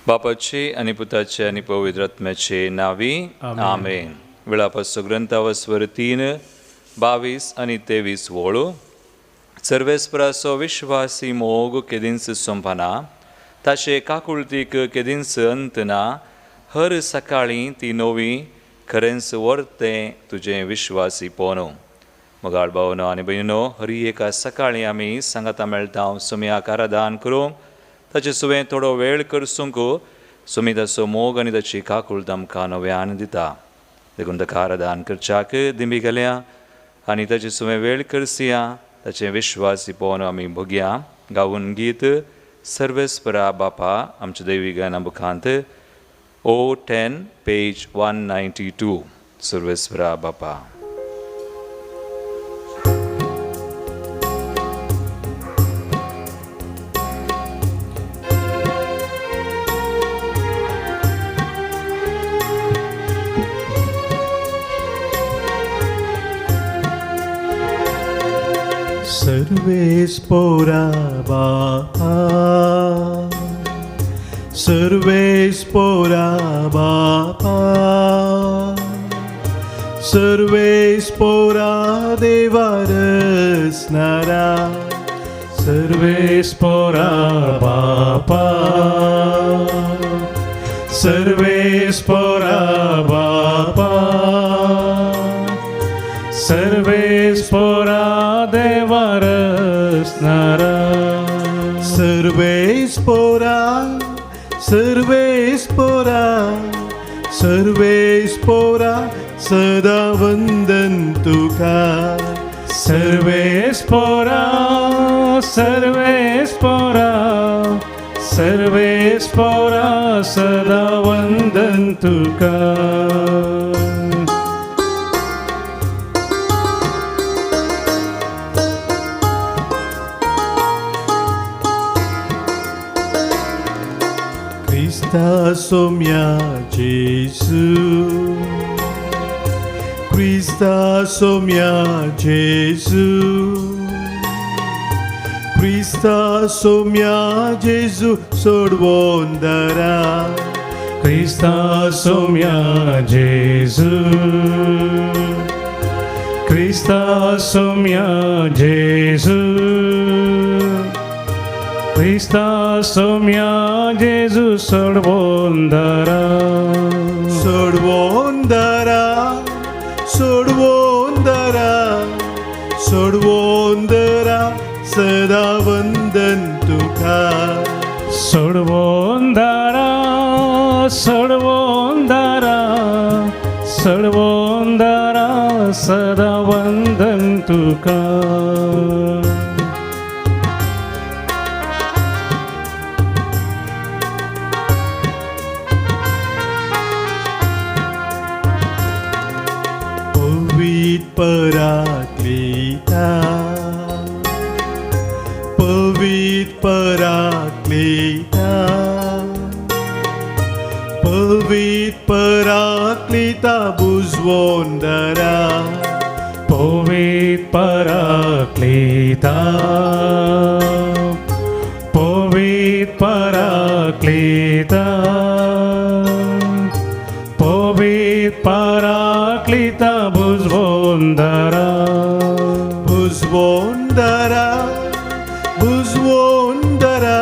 बापाचे आणि पुताचे आणि पवित्र आत्म्याचे नावी आमेन. वेळापासो ग्रंथावस्वर 3:22 आणि 23 वळू. सर्वेस्परासो विश्वासी मोग केदींस सोंपना ताशे काकुळतीक केदींस अंतना हर सकाळी ती नवी खरेंच वर्ते तुझे विश्वासी पोनो. मोगाळ भावनो आनी भयणो, हरी एका सकाळी आमी सांगाता मेळटा सुमयाक आराधन करूं ताचे सुवें थोडो वेळ करसूंक सुमी ताचो मोग आनी ताची काकूळट आमकां नव्यान दिता. देखून ताका आराधन करच्याक दिंबी घालया आनी ताचे सुवें वेळ करसिया ताचे विश्वासी पोवन आमी भोगया. गावून गीत सर्वेस्परा बापा आमच्या दैवी गाना मुखांत O10 पेज 192. सर्वेस्परा बापा. सर्वेस्परा बापा, सर्वेस्परा बापा, सर्वेस्परा देवा रचणारा, सर्वेस्परा बापा, सर्वेस्परा बापा, सर्वेस्परा देवा रचणारा, सर्वेस्परा, सर्वेस्परा, सर्वेस्परा सदा वंदन तुका, सर्वेस्परा, सर्वेस्परा, सर्वेस्परा सदा वंदन तुका. Christa somia Gesù, Christa somia Gesù, Christa somia Gesù sorvondara, Christa somia Gesù, Christa somia Gesù, Christa somia Gesù sorvondara, sorvondara, sorvondara, sorvondara sada vandan tuka, sorvondara, sorvondara, sorvondara sada vandan tuka. Paraklita, Pavit Paraklita, Pavit Paraklita Buzvondara, Pavit Paraklita, Pavit Paraklita, Pavit Paraklita Buzvondara, Buzvondara, Buzvondara,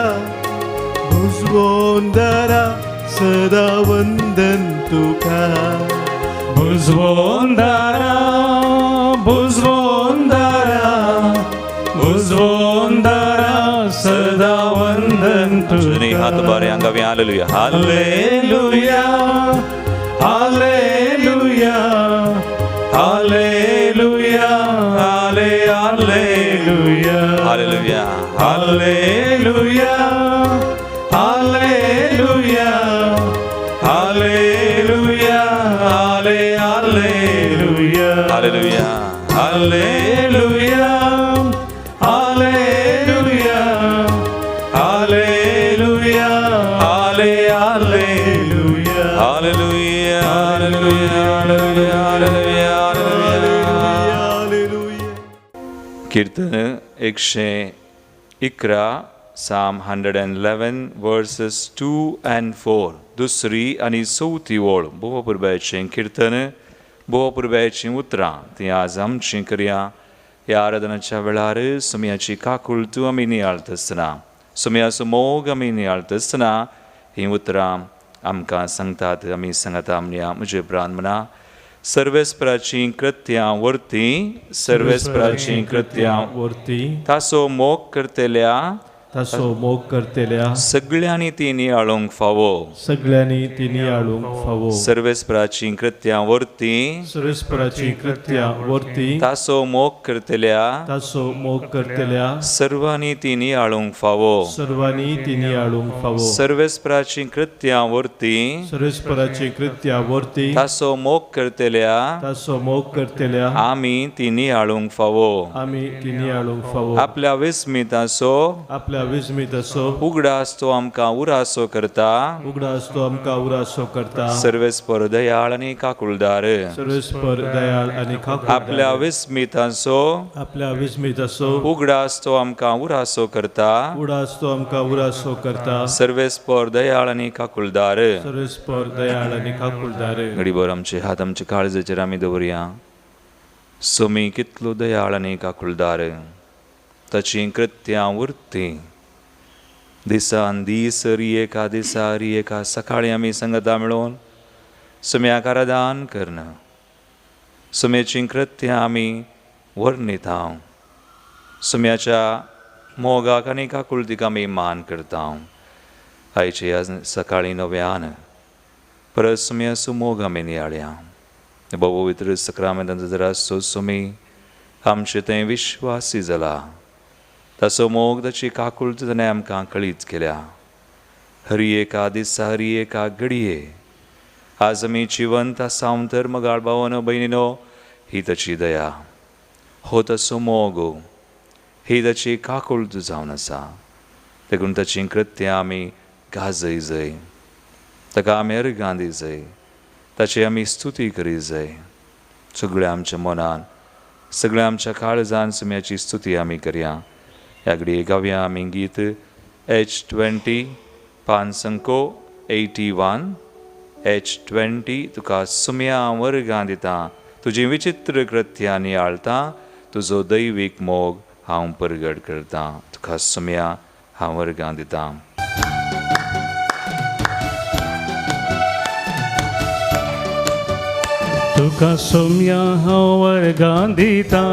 Buzvondara sada vandan tuka, Buzvondara, Buzvondara, Buzvondara sada vandan tuka. हात बारे अंगावी. Hallelujah, hallelujah, hallelujah, hallelujah, hallelujah, hallelujah, hallelujah, hallelujah, hallelujah, hallelujah, hallelujah, hallelujah, hallelujah, hallelujah, hallelujah, hallelujah, hallelujah. कीर्तन 111 Psalm 111 verses 2 and 4. दुसरी आणि चवथी ओळ बोवापुरब्याचें कीर्तन बोवापुरब्याचीं उतरां ती आज आमचीं करया. ह्या आराधनाच्या वेळार सुमयाची काकुळतू आमी नियाळत आसतना सुमयाचो मोग आमी नियाळत आसतना हीं उतरां आमकां सांगतात. आमी सांगता म्हणया म्हजे प्राण म्हणा. सर्वेस्पराचीं कृत्यां वर्ती सर्वेस्पराचीं कृत्यां वर्ती तासो मोग करतेल्या तासो मोग करतेल्या सगळ्यांनी ती नियाळूंक फावो. सगळ्यांनी ती नियाळूंक फावो. सर्वेस्पराचीं कृत्यां वर्ती सर्वेस्पराची कृत्या वर्ती तासो मोग करतेल्या तासो मोग करतेल्या सर्वांनी ती नियाळूंक फावो. सर्वांनी ती नियाळूंक फावो. सर्वेस्पराचीं कृत्यां वर्ती सर्वेस्पराची कृत्या वर्ती तासो मोग करतेल्या तासो मोग करतेल्या आमी ती नियाळूंक फावो. आमी ती नियाळूंक फावो. आपल्या विस्मिताचो आपल्या विस्मित असो उगडास तो आमकां उरासो करता. उगडास तो आमकां उरासो करता. सर्वेस्पर दयाळ आनी काकुळदार सर्वेस्पर दयाळ आनी खाकुळदार. आपल्या विस्मिताचो आपल्या विस्मित असो उगडास तो आमकां उरासो करता. उगडास तो आमकां उरासो करता. सर्वेस्पर दयाळ आनी काकुळदार. सर्वेस्पर दयाळ आनी खाकुळदार. घडीभर आमचे हात आमच्या काळजाचेर आमी दवरया. सुमी कितलो दयाळ आनी काकुळदार ताची कृत्यां उरती दिसान दीस एका दिसा एका सकाळी आमी सांगता मेळोन सुम्याक आराधन करना. सुम्याची कृत्यां आमी वर्णिता. सुम्याच्या मोगाक आनी काकुळतीक आमी मान करता. आयचे सकाळी नव्यान परत सुम्याचो मोग आमी नियाळया. पवित्र सक्रामेंतांचो जरा सुमी आमचे थंय विश्वासी जाला. ताचो मोग ताची काकुळट ताणें आमकां कळीत केल्या. हरी एका दिसा हरी एका घडये आज आमी जिवंत आसा तर मगाळ भावानो भयणीनो ही ताची दया हो ताचो मोग ही ताची काकुळट जावन आसा. देखून ताची कृत्यां आमी गाजय जाय. ताका आमी अर्गां दी जाय. ताची आमी स्तुती करी जाय. सगळ्या आमच्या मनान सगळ्या आमच्या काळजान सुम्याची स्तुती आमी करया. ह्या घडये गावया आमी गीत H20 पांचंको 81 H20. तुका सुम्या वर्गां दिता तुजी विचित्र कृत्यां नियाळता. तुजो दैवीक मोग हांव परगट करता. तुका सुम्या हांव वर्गां दिता. तुका सुम्या हांव वर्गां दिता.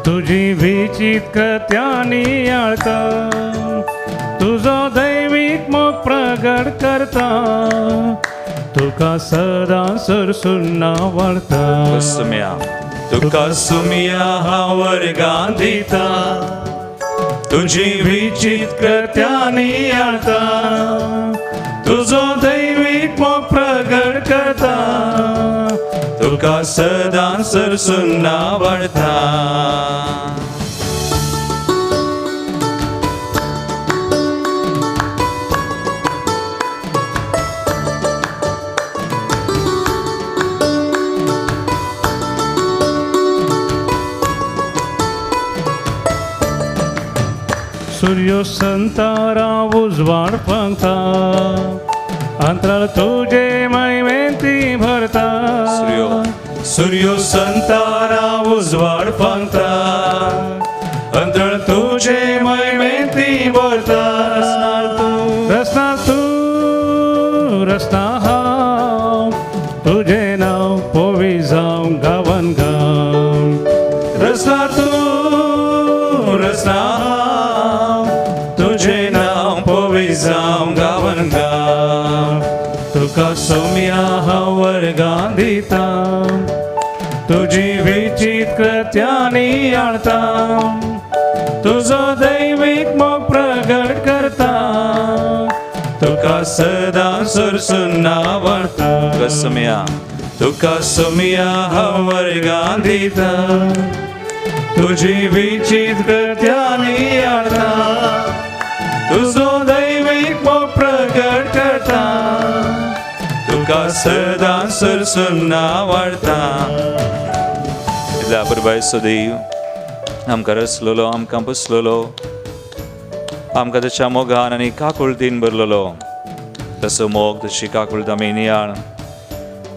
तुजी विचित कृत्यां नियाळता. तुजो दैवीक मोग प्रगट करता. तुका सदां सरसून आवडता. सुम्या तुका सुम्या हांव वर्गां दिता. तुजी विचित कृत्यां नियाळता. तुजो दैवीक मोग प्रगट करता. तुका सदां सरसून आवडता. सूर्यो संतारा उजवाड पंखता. अंतराळ तुजे महिमेंती भरता. सूर्यो संतारा उजवाड पंखता. अंतराळ तुजे महिमेंती भरता. रस्ता हांव तुजे नांव पोवी जावं गांवान गांव. रस्ता तुजे नांव पोवी जावं गांवान गांव. तुका सुम्या हांव वर्गां दिता. तुजी विचित कृत्यां नियाळता. तुजो दैवीक मोग प्रगट करता. तुका सदां सरसून आवडता. तुका सुम्या हांव वर्गां दिता. तुजी विचित कृत्यां नियाळता. तुजो दैवीक मोग प्रगट करता. तुका सदां सरसून आवडता. बरोबर देव आमकां रचलोलो आमकां पुसलोलो आमकां ताच्या मोगान आनी काकुळटीन भरलेलो तसो मोग तशी काकुळट आमी नियाळ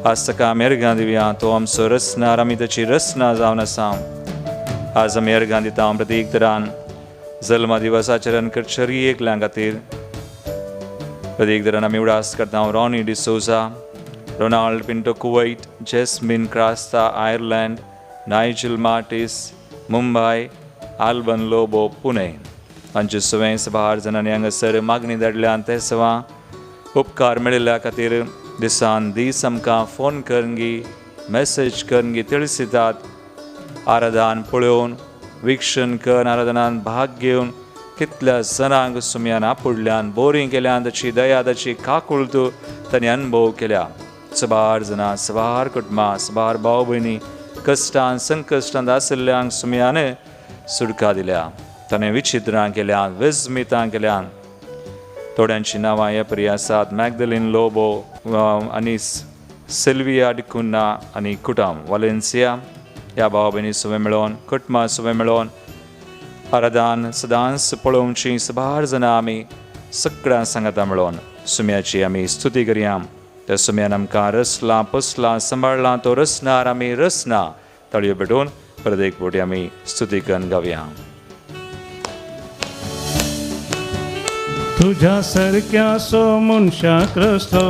आज ताका आमी अर्गां दिवया. तो आमचो रचणार, आमी ताची रचना जावन आसा. आज आमी अर्गां दिता प्रत्येक तरान जल्मा दिवस आचरण करचेरी एकल्यां खातीर. प्रत्येक तरान आमी उडास करता रॉनी डिसोजा, रोनाल्ड पिंटो कुवैत, जेस्मिन क्रास्ता आयर्लंड, नायजल मार्टिस मुंबय, आल्बन लोबो पुणे. हांचे सगळे सबार जाणांनी हांगासर मागणी धाडल्यान ते सवा उपकार मेळिल्ल्या खातीर दिसान दीस आमकां फोन करनगी, मेसेज करनगी तिळसितात. आराधन पळोवन विक्षण करून आराधनान भाग घेवन कितल्या जनांक सुमयान आपुडल्यान बोरी केल्यान ताची दया ताची काकुळट तांणी अनुभव केल्या. सबार जाणां, सबार कुटुंबां, सबार भाव भयणी कश्टान संकश्टांत आशिल्ल्यांक सुमयान सुटका दिल्या. ताणें विचित्रां केल्यान, विस्मितां केल्यान. थोड्यांची नांवां ह्या परी आसात: मॅगदलीन लोबो आनी सिल्विया डिकुन्ना आनी कुटाम वालेन्सिया. ह्या भाव भयणी सुवे मेळोन, कुटुंबां सुवे मेळोन आराधन सदांच पळोवची सबार जाणां आमी सगळ्यां सांगाता मेळोन सुम्याची आमी स्तुती करया. त्या सुम्यान आमकां रचलां, पोसलां, सांबाळलां. तो रचणार, आमी रचना. ताळयो पेटोवन परत एक फावटी आमी स्तुती करून गावया. तुझ्या सारक्या सो मनशाक रचलो,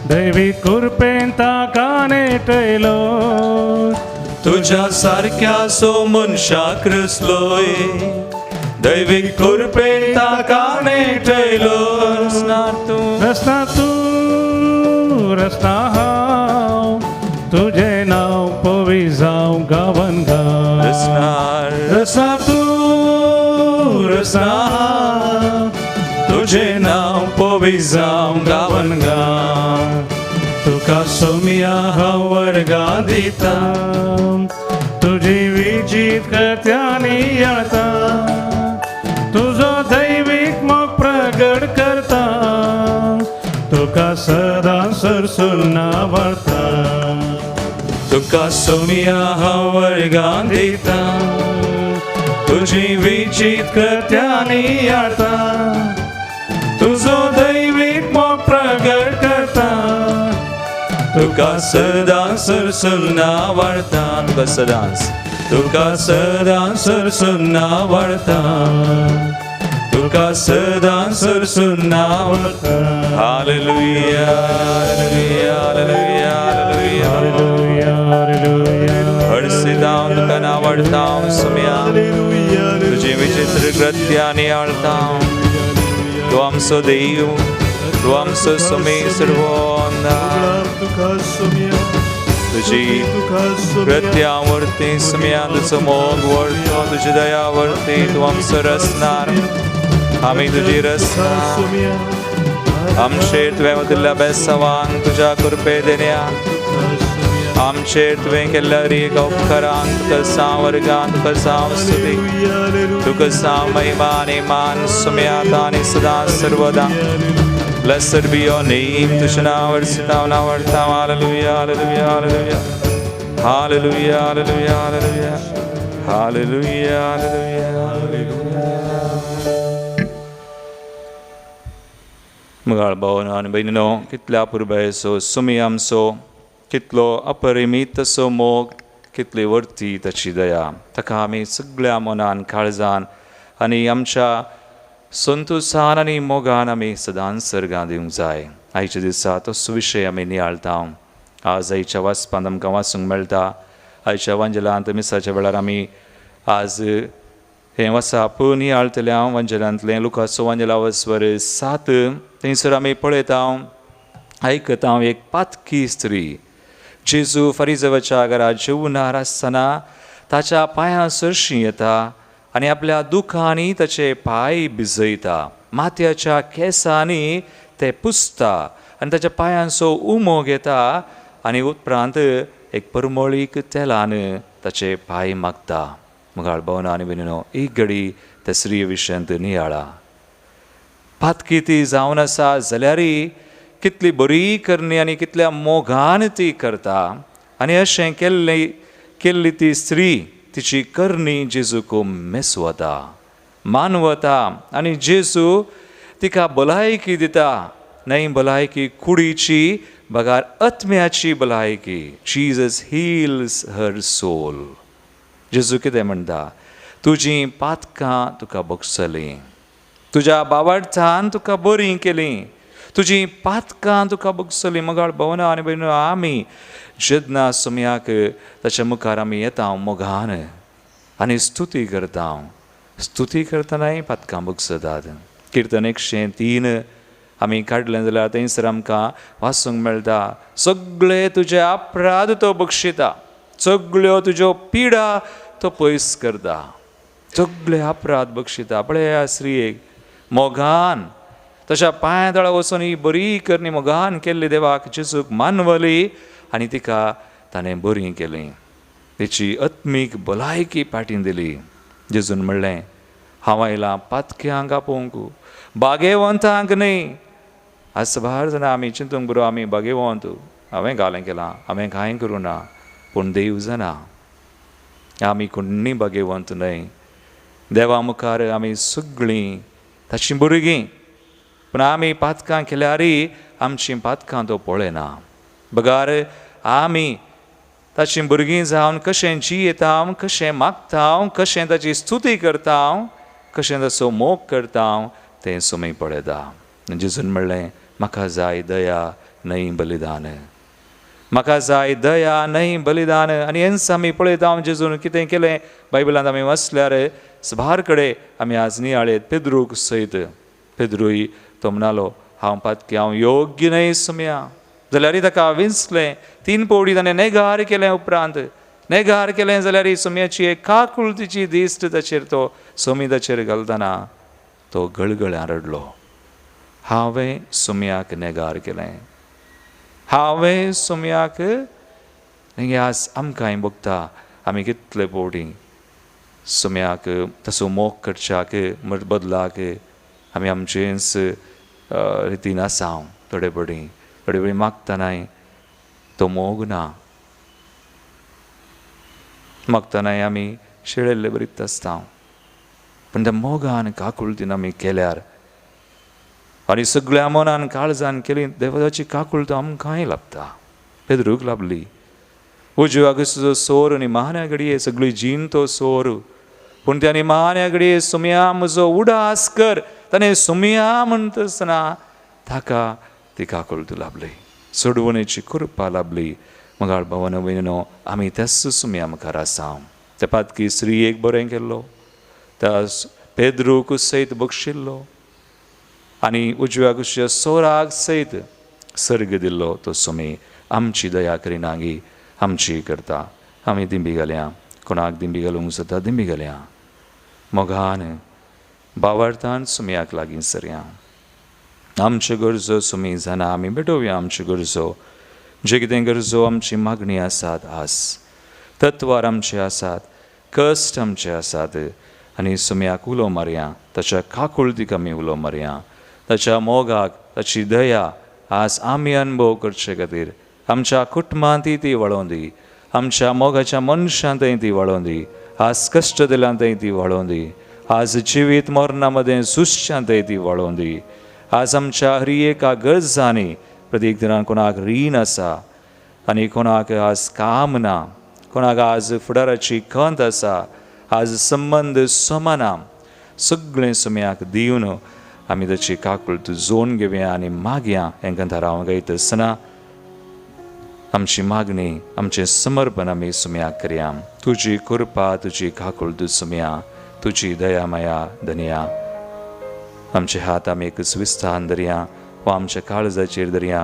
दैवी कृपेन ताका नेटयलो. तुझ्या सारक्या सो मनशाक रचलोय, दैवीक कृपेन ताका नेटयलो. रचना तूं, रचना हांव, तुझें नांव पवी जावं गांवान गांव. रचना तूं, रचना हांव, तुझें नांव पवी जावं गांवान गांव. तुका सोमिया हांव वर्गां दिता, तुजी विजीत कर्त्यांनी येता. तुजो दैवीक मोग प्रगट करता, तुका सदां सरसून आवडटा. तुका सोमिया हांव वर्गां दिता, तुजी विजीत कर्त्यांनी येता. तुजो दैवीक मोग प्रगट करता, तुका सदां सरसून आवडटा. तुका सदां सरसून आवडटा. तुका सदां सरसून आवडटा. Hallelujah, hallelujah, hallelujah, hallelujah, hallelujah. हडसितां तुका आवडटा सुम्या, तुजी विचित्र कृत्यांनी आवडटा. तू आमचो देव, तू आमचो सुमी सर्वोन्दा. तुजी कृत्यां वर्ती सुम्या, तुजो मोग वर्तो, तुजी दया वर्ती. तू आमचो रचणार, आमी तुजी रचना. आमचेर तुवें वतिल्ल्या बेसांवांक, तुज्या कृपे देण्याक, आमचेर तुवें केल्ल्या रीक उपकारांक तुका सांग वर्गां, तुका सांग स्तुती, तुका सांग महिमा आनी मान सुम्यात आनी सदां सर्वदा. Blessed be your name. तुझे नाव वर्षिता नावडता. Hallelujah, hallelujah, hallelujah, hallelujah, hallelujah, hallelujah, hallelujah, hallelujah, hallelujah. मगाळ भावन आनी भयणीनो, कितल्या पुरबायचो सुमी आमचो, कितलो अपरिमीत सो मोग, कितली वर्ती ताची दया. ताका आमी सगळ्या मनान, काळजान आनी आमच्या संतोषान आनी मोगान आमी सदांच सर्गां दिवंक जाय. आयच्या दिसा तो सुविशय आमी नियाळटा. आज आयच्या वाचपांत आमकां वाचूंक मेळटा. आयच्या वांजलांत मिसाच्या वेळार आमी आज हें वाचप नियाळटल्या वांजलांतलें लुकाचो वांजला वस्वर 7. थंयसर आमी पळयता, आयकता एक पातकी स्त्री जेजू फारिझेवाच्या घरात जेवणार आसतना ताच्या पांयां सरशी येता आनी आपल्या दुखांनी ताचे पांय भिजयता. माथ्याच्या केंसांनी ते पुसता आनी ताच्या पांयांचो उमो घेता आनी उपरांत एक परमळीक तेलान ताचे पांय मागता. मगाळ भावना आनी भयणीनो, एक घडी त्या स्त्री विशयांत नियाळा. पातकी ती जावन आसा जाल्यारय कितली बरी करणी आनी कितल्या मोगान ती करता. आनी अशें केल्ली ती स्त्री, तिची करणी जेजूक मेसवता. मानवता आनी जेजू तिका भलायकी दिता. नाही भलायकी कुडीची बगार आत्म्याची भलायकी. जीजस हिल्स हर सोल. जेजू कितें म्हणटा, तुजीं पातकां तुका बक्षलीं, तुज्या बाबार्थान तुका बरीं केलीं, तुजीं पातकां तुका बक्षलीं. मगाळ भवना आनी भयणो, आमी जेन्ना सुमयाक ताच्या मुखार आमी येता मोगान आनी स्तुती करता. स्तुती करतनाय पातकां बक्षतात. किर्तन 103 आमी काडलें जाल्यार थंयसर आमकां वाचूंक मेळटा, सगळे तुजे अपराध तो बक्षिता, सगळ्यो तुज्यो पिडा तो पयस करता. सगळे अपराध बक्षिता. पळया स्त्रियेक मोगान तशा पांया तळा वचून ही बरी करणी मोगान केल्ली देवाक जेजूक मानवली आनी तिका ताणें बरी केली. तिची आत्मीक भलायकी पाटीन दिली. जेजून म्हणलें, हांव आयलां पातक्यांक आपोवंक, बागेवंतांक न्ही. आज भार जाणां आमी चिंतूंक बरो, आमी बागेवंत, हांवें घालें केलां, हांवें कांय करूं ना, पूण देव जाणा आमी कोण्णी बागेवंत न्हय. देवा मुखार आमी सगळीं ताची भुरगीं, पूण आमी पातकां केल्यारय आमचीं पातकां तो पळयना. बगार आमी ताची भुरगीं जावन कशें जियेता, कशें मागता, कशें ताची स्तुती करता, कशें ताचो मोग करता, तें सुमी पळयता. जेजून म्हणलें, म्हाका जाय दया न्हय बलिदान, म्हाका जाय दया न्हय बलिदान. आनी हेंच आमी पळयता जेजून कितें केलें. बायबलांत आमी वाचल्यार सभार कडेन आमी आज नियाळेत पेद्रूक सयत. पेद्रूय तो म्हणलो, हांव पातकी, हांव योग्य न्हय सुमया. जाल्यार ताका विंचलें. 3 पावटी ताणें नेगार केलें. उपरांत नेगार केलें जाल्यार सुमयाची एक काकुळतीची दिश्ट ताचेर तो सुमी ताचेर घालतना तो गळगळ्यान रडलो. हांवें सुमयाक नेगार केलें, हांवें सुमयाक. आज आमकांय भोगता आमी कितले पावटी सुमयाक तसो मोग करच्याक बदलाक आमी आमचेच रितीन आसा. थोडे वेळी मागतनाय तो मोग ना. मागतनाय आमी शेळिल्ले बरीत आसता. पूण त्या मोगान काकुळतीन आमी केल्यार आनी सगळ्या मनान काळजान केली, देवाची काकुळत आमकांय लाभता. पेद्रूक लाभली. उजव्या कुशीचो सोर निमाण्या घडये सगळी जीण तो सोर, पूण त्या निमाण्या घडये सुमया म्हजो उडास कर. ताणें सुमया म्हणटसतना ताका ती काकुळत लाभली. सोडवणेची कृपा लाभली. मगाळ भवन भयणो, आमी त्याच सुमया मुखार आसा. त्या पातकी स्त्रियेक बरें केल्लो, त्या पेद्रूक सयत बक्षिल्लो आनी उजव्या कुशीच्या सोराक सयत सर्ग दिल्लो तो सुमी आमची दया करिनागी, आमची करता. आमी दिंबी घालया. कोणाक दिंबी घालूंक जाता दिंबी घालया. मोगान बावार्थान सुमयाक लागीं सरया. आमच्यो गरजो सुमी जाणा. आमी भेटोवया आमच्यो गरजो. जे कितें गरजो आमची मागणी आसात, आस तत्वार आमचे आसात, कश्ट आमचे आसात, आनी सुमयाक उलो मारया. ताच्या काकुळतीक आमी उलो मारया. ताच्या मोगाक, ताची दया आज आमी अनुभव करचे खातीर आमच्या कुटुंबांतय ती वाडोवन दी. आमच्या मोगाच्या मनशांतय ती वाडोवन दी. आज कश्ट दिल्यांतय ती वाडोवन दी. आज जिवीत मरणा मदें झुजच्यांतय ती वाडोवन दी. आज आमच्या हर एका गरजांनी प्रत्येक दिनान कोणाक रीण आसा आनी कोणाक आज काम ना, कोणाक आज फुडाराची खंत आसा, आज संबंद समाना, सगळें सुमयाक दिवन आमी ताची काकुळत जोन घेवया आनी मागया. हेंकां थारावंक गायतना आमची मागणी, आमचें समर्पण आमी सुमयाक करया. तुजी कृपा, तुजी काकुळत सुमया, तुजी दया माया धन्या. आमचे हात आमी एक विस्तान धरया वा आमच्या काळजाचेर धरया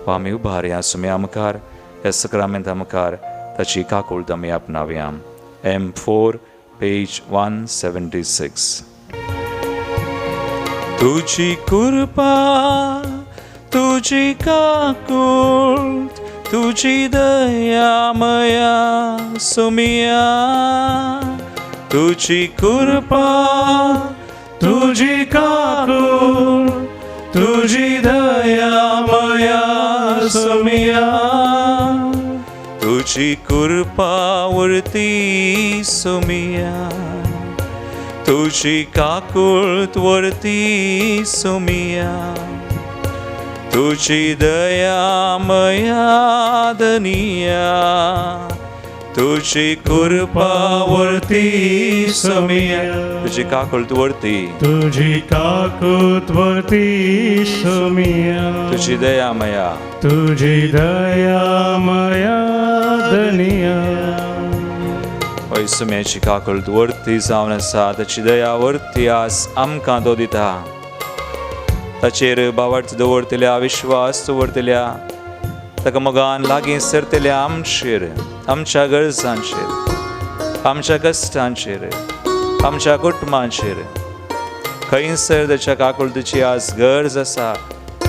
वा आमी उबारया सुमया मुखार, ह्या सक्रामेंता मुखार ताची काकुळत आमी आपणावया. M4 page 176. तुजी कृपा, तुजी काकुळत, तुजी दया मया सुमया. तुजी कृपा, तुजी काकुळत, तुजी दया मया सुमया. तुजी कृपा वरती सुमया, तुझी काकुळत वरती सुमिया, तुझी दया मया दनिया, तुझी कृपा वरती सुमिया, तुझी काकुळत वरती, तुझी काकुत वरती सुमिया, तुझी दया मया, तुझी दया मया दनिया. होय सुम्याची काकुळत वरती जावन आसा, ताची दया वरती आस आमकां तो दिता. ताचेर बावट दवरतल्या, विश्वास दवरतल्या, ताका मोगान लागीं सरतल्या आमचेर, आमच्या गरजांचेर, आमच्या कश्टांचेर, आमच्या कुटुंबांचेर खंयसर ताच्या काकुळतीची आज गरज आसा,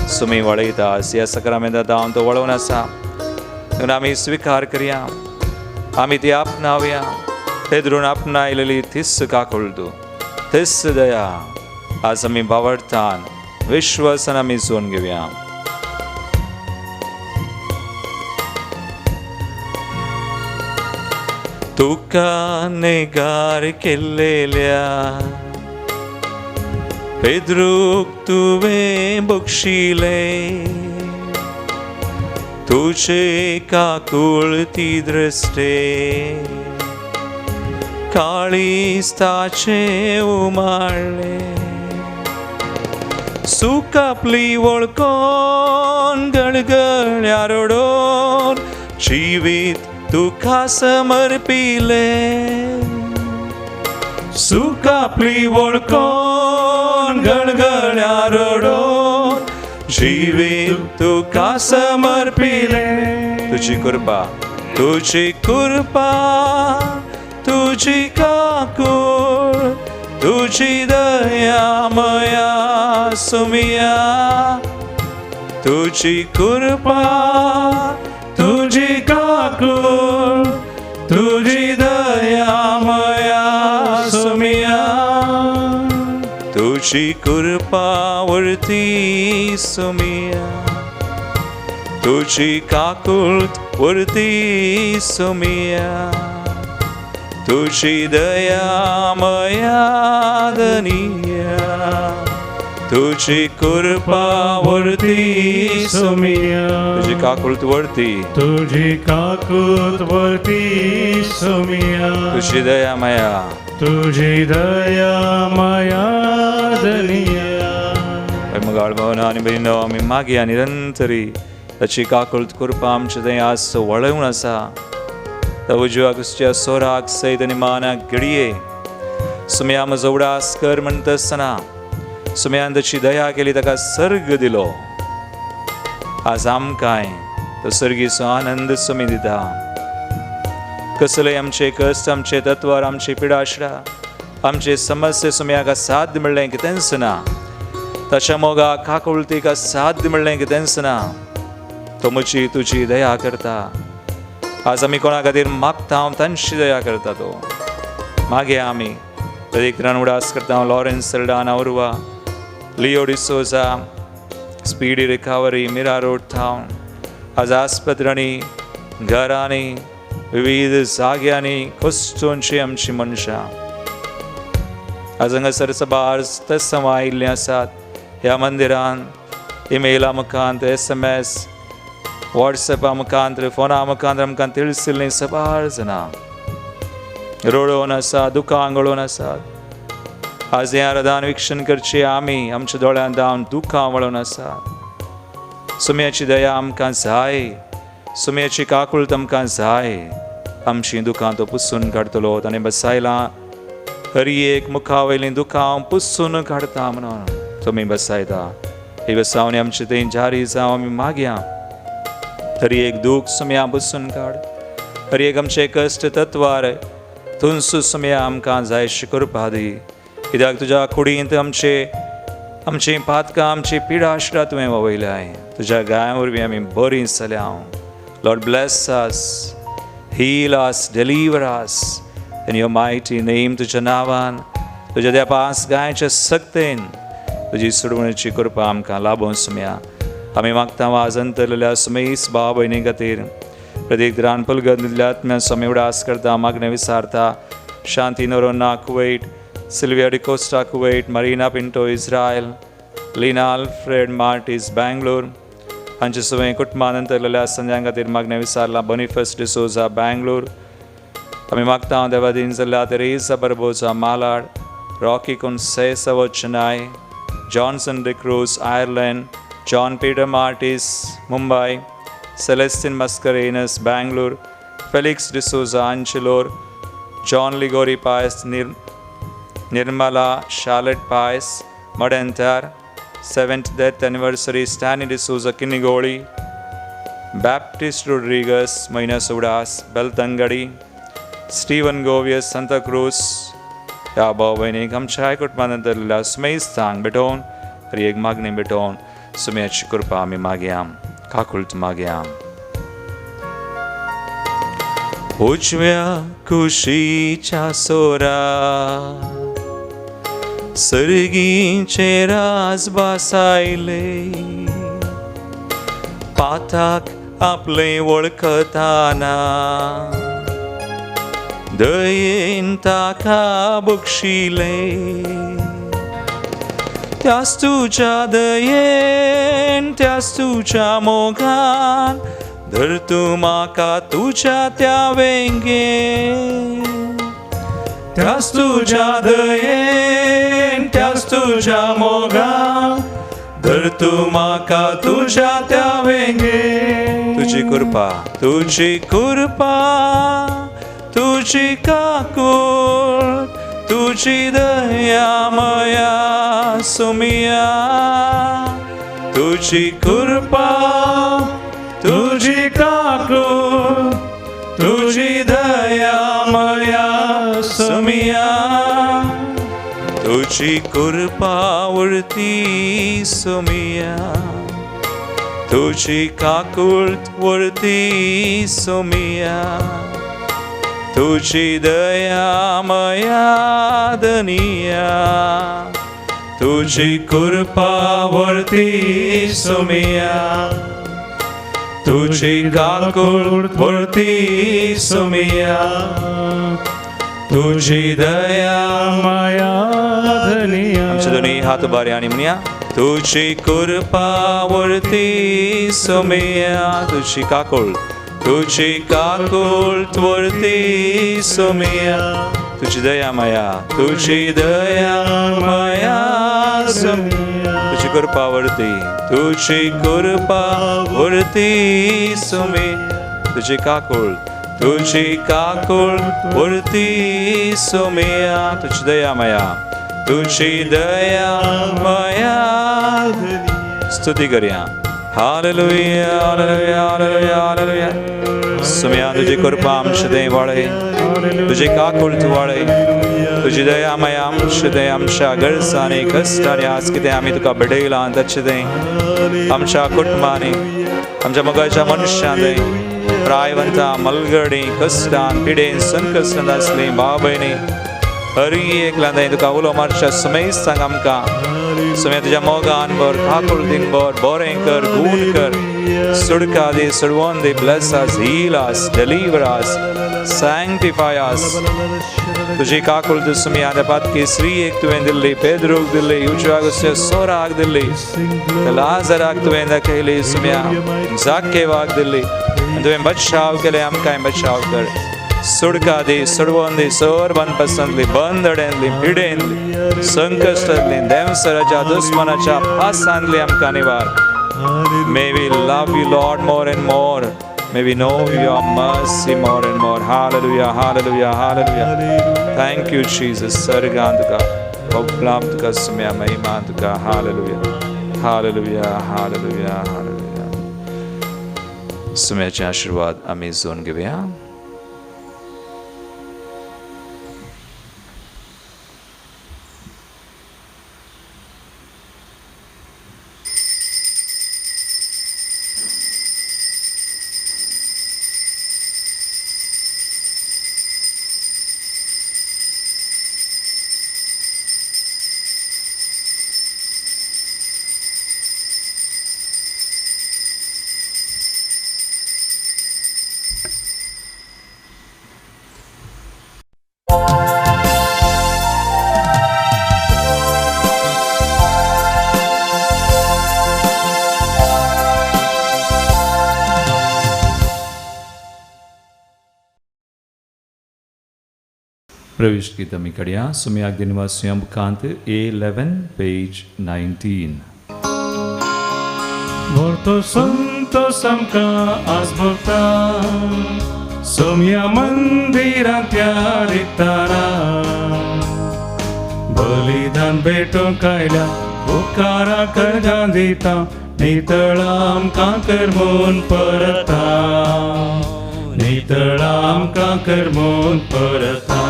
सुमी वळयता. ह्या सक्रामेंतांत हांव तो वळोवन आसा, म्हणून आमी स्विकार करया, आमी ती आपणावया. पेद्रून आपणायलेली तीच काकुळतू, तीच दया आज आमी बावडतान विश्वासान आमी जोन घेवया. तुका नेगार केल्लेल्या पेद्रूक तुवें बक्षिले, तुझे काकुळती दृश्टे काळिस्ताचे उमाळले. सुकापली वळकोन गळगळ्या रडोन जिवीत तुका समर्पिले. सुकापली वळकोन गळगळ्या रडोन जिवीत तुका समर्पिले. तुझी कृपा, तुझी कृपा, तुझी काकुळ, तुझी दया मया सुमिया, तुझी कृपा, तुझी काकुळ, तुझी दया मया सुमिया, तुझी कृपा वरती सुमिया, तुझी काकुळत वरती सुमिया, तुझी दया मया दनिया, तुझी कृपा वरती सुमिया, तुझी काकुळत वरती, तुझी काकुत वरती सुमिया, तुझी दया मया, तुझी दया मया दनिया. मगाळ भावना आनी बहिणो आमी मागया निरंतरी ताची काकुळत कृपा आमचे थंय आज वळवून आसा. उजव्या कुसच्या सोराक सैत आनी मानाक घडये सुम्या म्हजो उडास कर म्हणटा आसतना सुम्यान ताची दया केली, ताका सर्ग दिलो. आज आमकांय तो सर्गीचो आनंद सुमी दिता. कसले आमचे कश्ट, आमचे तत्वार, आमची पिडाशडा, आमचे समस्या सुम्याक साध्य म्हणलें कितेंच ना. ताच्या मोगा काकुळतीक साध्य म्हणलें कितेंच ना. तो म्हजी तुजी दया करता. आज आमी कोणा खातीर मागता हांव तांची दया करता. तो मागे आमी प्रत्येकान उडास करता. हांव लॉरेन्स सर्डाना उर्वा, लिओ डिसोजा, स्पीडी रिकवरी, मिरा रोड टावन. आज आस्पत्रांनी, घरांनी, विविध जाग्यांनी कश्टोंची आमची मनशां आज हांगासर सबार तत्सवां आयिल्लीं आसात. ह्या मंदिरान इमेला मुखांत, SMS, व्हॉट्सॅपा मुखांतर, फोना मुखांतर आमकां तिळसिल्लीं सबार जाणां रडोवन आसात, दुखां गळोवन आसात. आज हें आराधन विक्षण करची आमी आमच्या दोळ्यांत धांवन दुखां वळोवन आसात. सुम्याची दया आमकां जाय, सुम्याची काकुळट आमकां जाय. आमची दुखां तो पुसून काडतलो. ताणें बसायलां हर एक मुखा वयलीं दुखां हांव पुसून काडटा म्हणून तुमी बसायता. ही बसावणी आमची थंय जारी जावं आमी मागया. हर एक दूख सुम्या पुसून काड. हर एक आमचे कश्ट तत्वार तुनसू सुम्या आमकां जायशी कृपा दी. कित्याक तुज्या कुडींत आमची पातकां, आमची पिडाशडां तुवें वयल्याय. तुज्या गाया वरवीं आमी बरीं जाल्या. Lord bless us, heal us, deliver us in your mighty name. तुज्या नांवान, तुज्या त्या पास गायच्या सक्तेन तुजी सोडवणेची कृपा आमकां लाभूं सुम्या. आमी मागता वाज अंतरलेल्या सुमेस भाव भयणी खातीर प्रत्येक तरान पलगत दिल्ल्या आत्म्याचो आमी उडास करता, मागणें विसारता. शांती नरो नाक VAT Sylvia de Costa, Kuwait, Marina Pinto, Israel, Lina Alfred Martis, Bangalore. आमचे सगळे कुटुंबानंतर केलेल्या संध्या खातीर मागण्या विचारला. बॉनिफस डिसोजा, बँगलोर. आमी मागता देवादीन जाल्ल्या तेरेसा बरबोजा, मालाड. रॉकी कुन्सेसवो, चेन्नई. जॉन्सन डिक्रूज, आयर्लंड. जॉन पीटर मार्टिस, मुंबई. सेलेस्टिन मस्करेनस, बँगलोर. फेलिक्स डिसोजा, अंचलोर. जॉन लिगोरी पायस, निर्मला शार्लेट पायस, मडेंटर. 7th death anniversary Stanley D'Souza, Kinigoli. Baptist Rodriguez, Minas Udas, Beltangadi. Stephen Govius, Santa Cruz. या भावने आमच्या कुटुंबानंतर सुमेस्थांग बेटोन एक मागणी बेटोन सुमेची कृपा आम्ही मागयाम काकुलत मागयाम. उजव्या कुशीच्या सोरा सर्गीचे राज बसायले, पाताक आपले वळखताना दयेन ताका बक्षिले. त्यास तुझ्या दयेन त्यास तुझ्या मोगान धर तू म्हाका तुझ्या त्या वेंगे. त्यास तुझ्या दयेन त्यास तुझ्या मोगान धर तू म्हाका तुझ्या त्या वेंगे. तुझी कृपा तुझी कृपा तुझी काकूळ तुझी दया मया सुमिया. तुझी कृपा तुझी काकूळ तुझी दया मया सुमिया. तुझी कृपा वरती सुमिया. तुझी काकूळ वरती सुमिया. तुझी दया मया दनिया. तुझी कृपा वरती सुमिया. तुझी काकूळ वरती सुमिया. तुझी दया माया धनिया. आमचे दोन्ही हात उभारे आणि म्हणूया. तुझी कृपा वरती सुमिया. तुझी काकूळ तुझी काकूळ वरती सुमिया. तुझी दया माया तुझी दया माया सुमिया. तुझी कृपा वरती तुझी कृपा वरती सुमिया. तुझी काकूळ वरती सुमिया. तुझी दया माया तुझी दया माया. स्तुती करूया. Hallelujah hallelujah hallelujah hallelujah. सुमिया तुझी कृपा आमचे दे वाळे. तुझी काकूळ वाळे. तुझी दया माया आमचे दे. आमच्या गरजांनी कष्टांनी आज कितें आमी तुका बडयलां ताचें दे. आमच्या कुटुंबांनी आमच्या मोगाच्या मनशां दे. प्रायवंतां मलगडी कश्टान पिडेन संकश्टांत आसलीं भाव भयणी हर एकल्यां दे तुका उलो मारच्या सुमेज सांग आमकां. सुमे तुझ्या मोगान बर काकूळ दिन बर बरें कर गूण कर. सुडका दे सुडवून दे. Bless us heal us deliver अस सॅंक्टिफाय अस. तुझी काकूळ तू सुमी आद्या पातकी स्त्री एक तुवें दिल्ली. पेद्रूक दिल्ली. उजवागुस्य सोराक दिल्ली. लाजराक तुवें दाखयली. सुम्या जाकेवाक दिल्ली. तुवें बचाव केले आमकांय बचाव कर. सुडका दे सुडवून दे. सोर बनपसंतली बंदडेंतली पिडेंतली संकश्टांतली देवसराच्या दुश्मनाच्या फासांतली आमकां निवार. May we love you, Lord, more and more. May we know your mercy more and more. Hallelujah, hallelujah, hallelujah. Thank you, Jesus. Sargan tuka, Oblam tuka, Sumya Mahima tuka. Hallelujah, hallelujah, hallelujah, hallelujah. Sumyaचे आशीर्वाद आम्ही जाणून घेऊया. प्रविष्ट की तमी कड़िया सुमयाग दिनवासी अंबकांत A11 page 19. Vorto Santos amka आज भोगता सोम्या मंदिरांतल्या रिक्ताना बलिदान भेटोवंक कायल्या उपकारा कर्जां दिता नितळा आमकां करमून परता नितळा आमकां करमून परता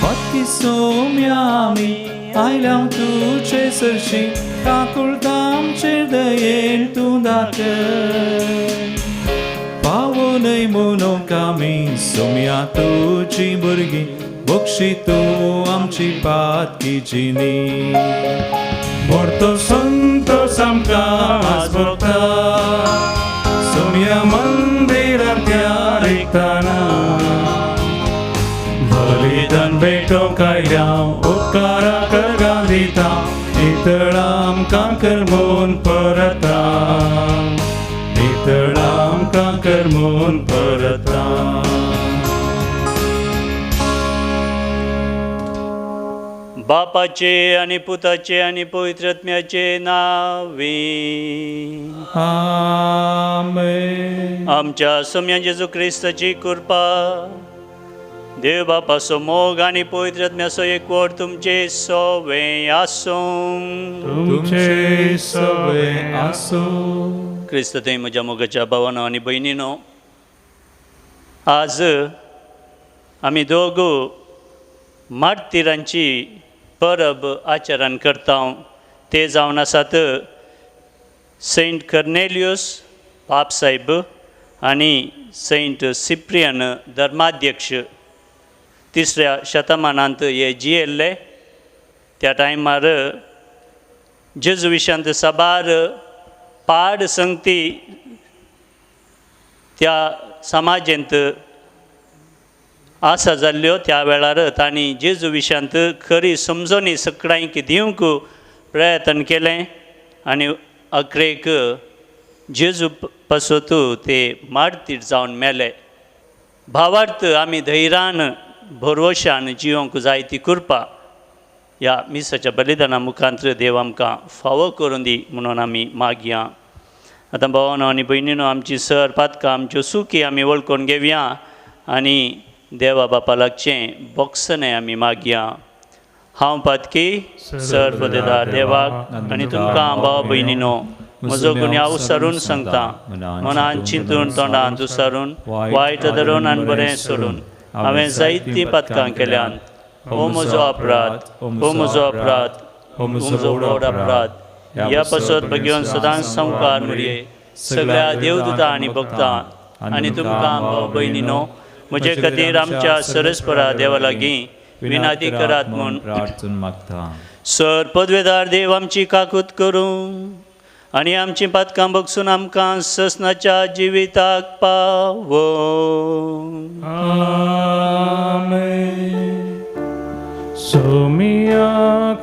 Fatki सोम्या आमी आयल्या तुचे सरशी काकुळताम दयेन तूं दाखय पावोनय म्हणूंक आमी सोम्या तुजी भुरगीं बक्षी तूं आमची पातकीची न्ही. Vorto Santos amka आज भोगता सोम्या मंदिरांतल्या रिक्ताना बलिदान भेटोवंक कायल्या उपकारा कर्जां दिता नितळा आमकां करमून परता नितळा आमकां करमून परता. बापाचे आणि पुताचे आणि पवित्र आत्म्याचे नावे आमेन. आमच्या सोम्या जेजू क्रिस्ताची कृपा देव बापाचो मोग आणि पवित्र आत्म्याचो एकवट तुमचे सवे आसूं. तुमचे सवे आसो. क्रिस्त थंय म्हज्या मोगाच्या भावांनो आनी भयणीनो, आज आमी दोगू मार्तिरांची परब आचरण करता. ते जावन आसात सेंट कर्नेलियस पाप साहेब आनी सेंट सिप्रियन धर्माध्यक्ष. 3ऱ्या शतमानांत हे जियेल्ले. त्या टायमार जेजुविशांत सभार पाड संगती त्या समाजेंत आसा जाल्ल्यो. त्या वेळार तांणी जेजू विशांत खरी समजोनी सगळ्यांक दिवंक प्रयत्न केलें आनी अखेरेक जेजू पासत ते मार्तीर जावन मेले. भावार्थ आमी धैर्यान भरवशान जिवंक जाय ती कृपा ह्या मिसाच्या बलिदाना मुखांतर देव आमकां फावो करून दी म्हणून आमी मागया. आतां भावांनो आनी भयणीनो, आमची सर पातकां आमच्यो सुखी आमी वळखून घेवया आनी देवा बापा लागचें बॉक्सने आमी मागया. हांव पातकी सर पदेदार देवाक आनी तुमकां भावा भयणीनो म्हजो गुन्यांव उसरून सांगता. मनान चिंतून तोंडांत उसरून वायट धरून आनी बरें सोडून हांवें जायतीं पातकां केल्यात. हो म्हजो अपराध, हो म्हजो अपराध, हो म्हजो व्हड अपराध. ह्या पासत भगवंत सदांच संवकार मुरये सगळ्या देवदूतां आनी भक्तां आनी तुमकां भाव भयणीनो म्हजे खातीर आमच्या सरस्परा देवा लागीं विनाती करात म्हूण प्रार्थना मागता. सर पदवेदार देव आमची काकूत करूं आनी आमची पातकां बगसून आमकां ससनाच्या जिविताक पावो. आमेन. सोमिया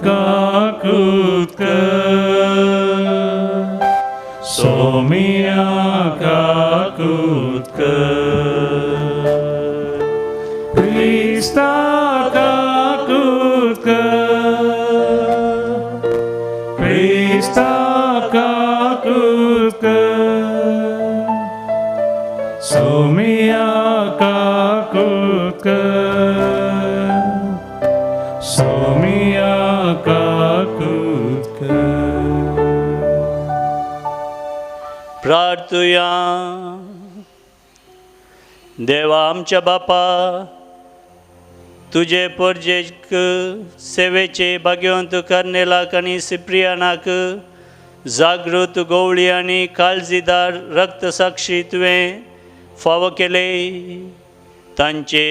काकूत कर, सोमिया काकूत कर, क्रिस्ता काकूत कर, क्रिस्ता काकूत कर, सोमिया काकूत कर, सोमिया काकूत कर. प्रार्थुया. देवा आमच्या बापा, तुजे परजेक सेवेचे भाग्यवंत कर्नेलाक आनी सिप्रियानाक जागृत गवळी आनी काळजीदार रक्तसाक्षी तुवें फावो केले. तांचे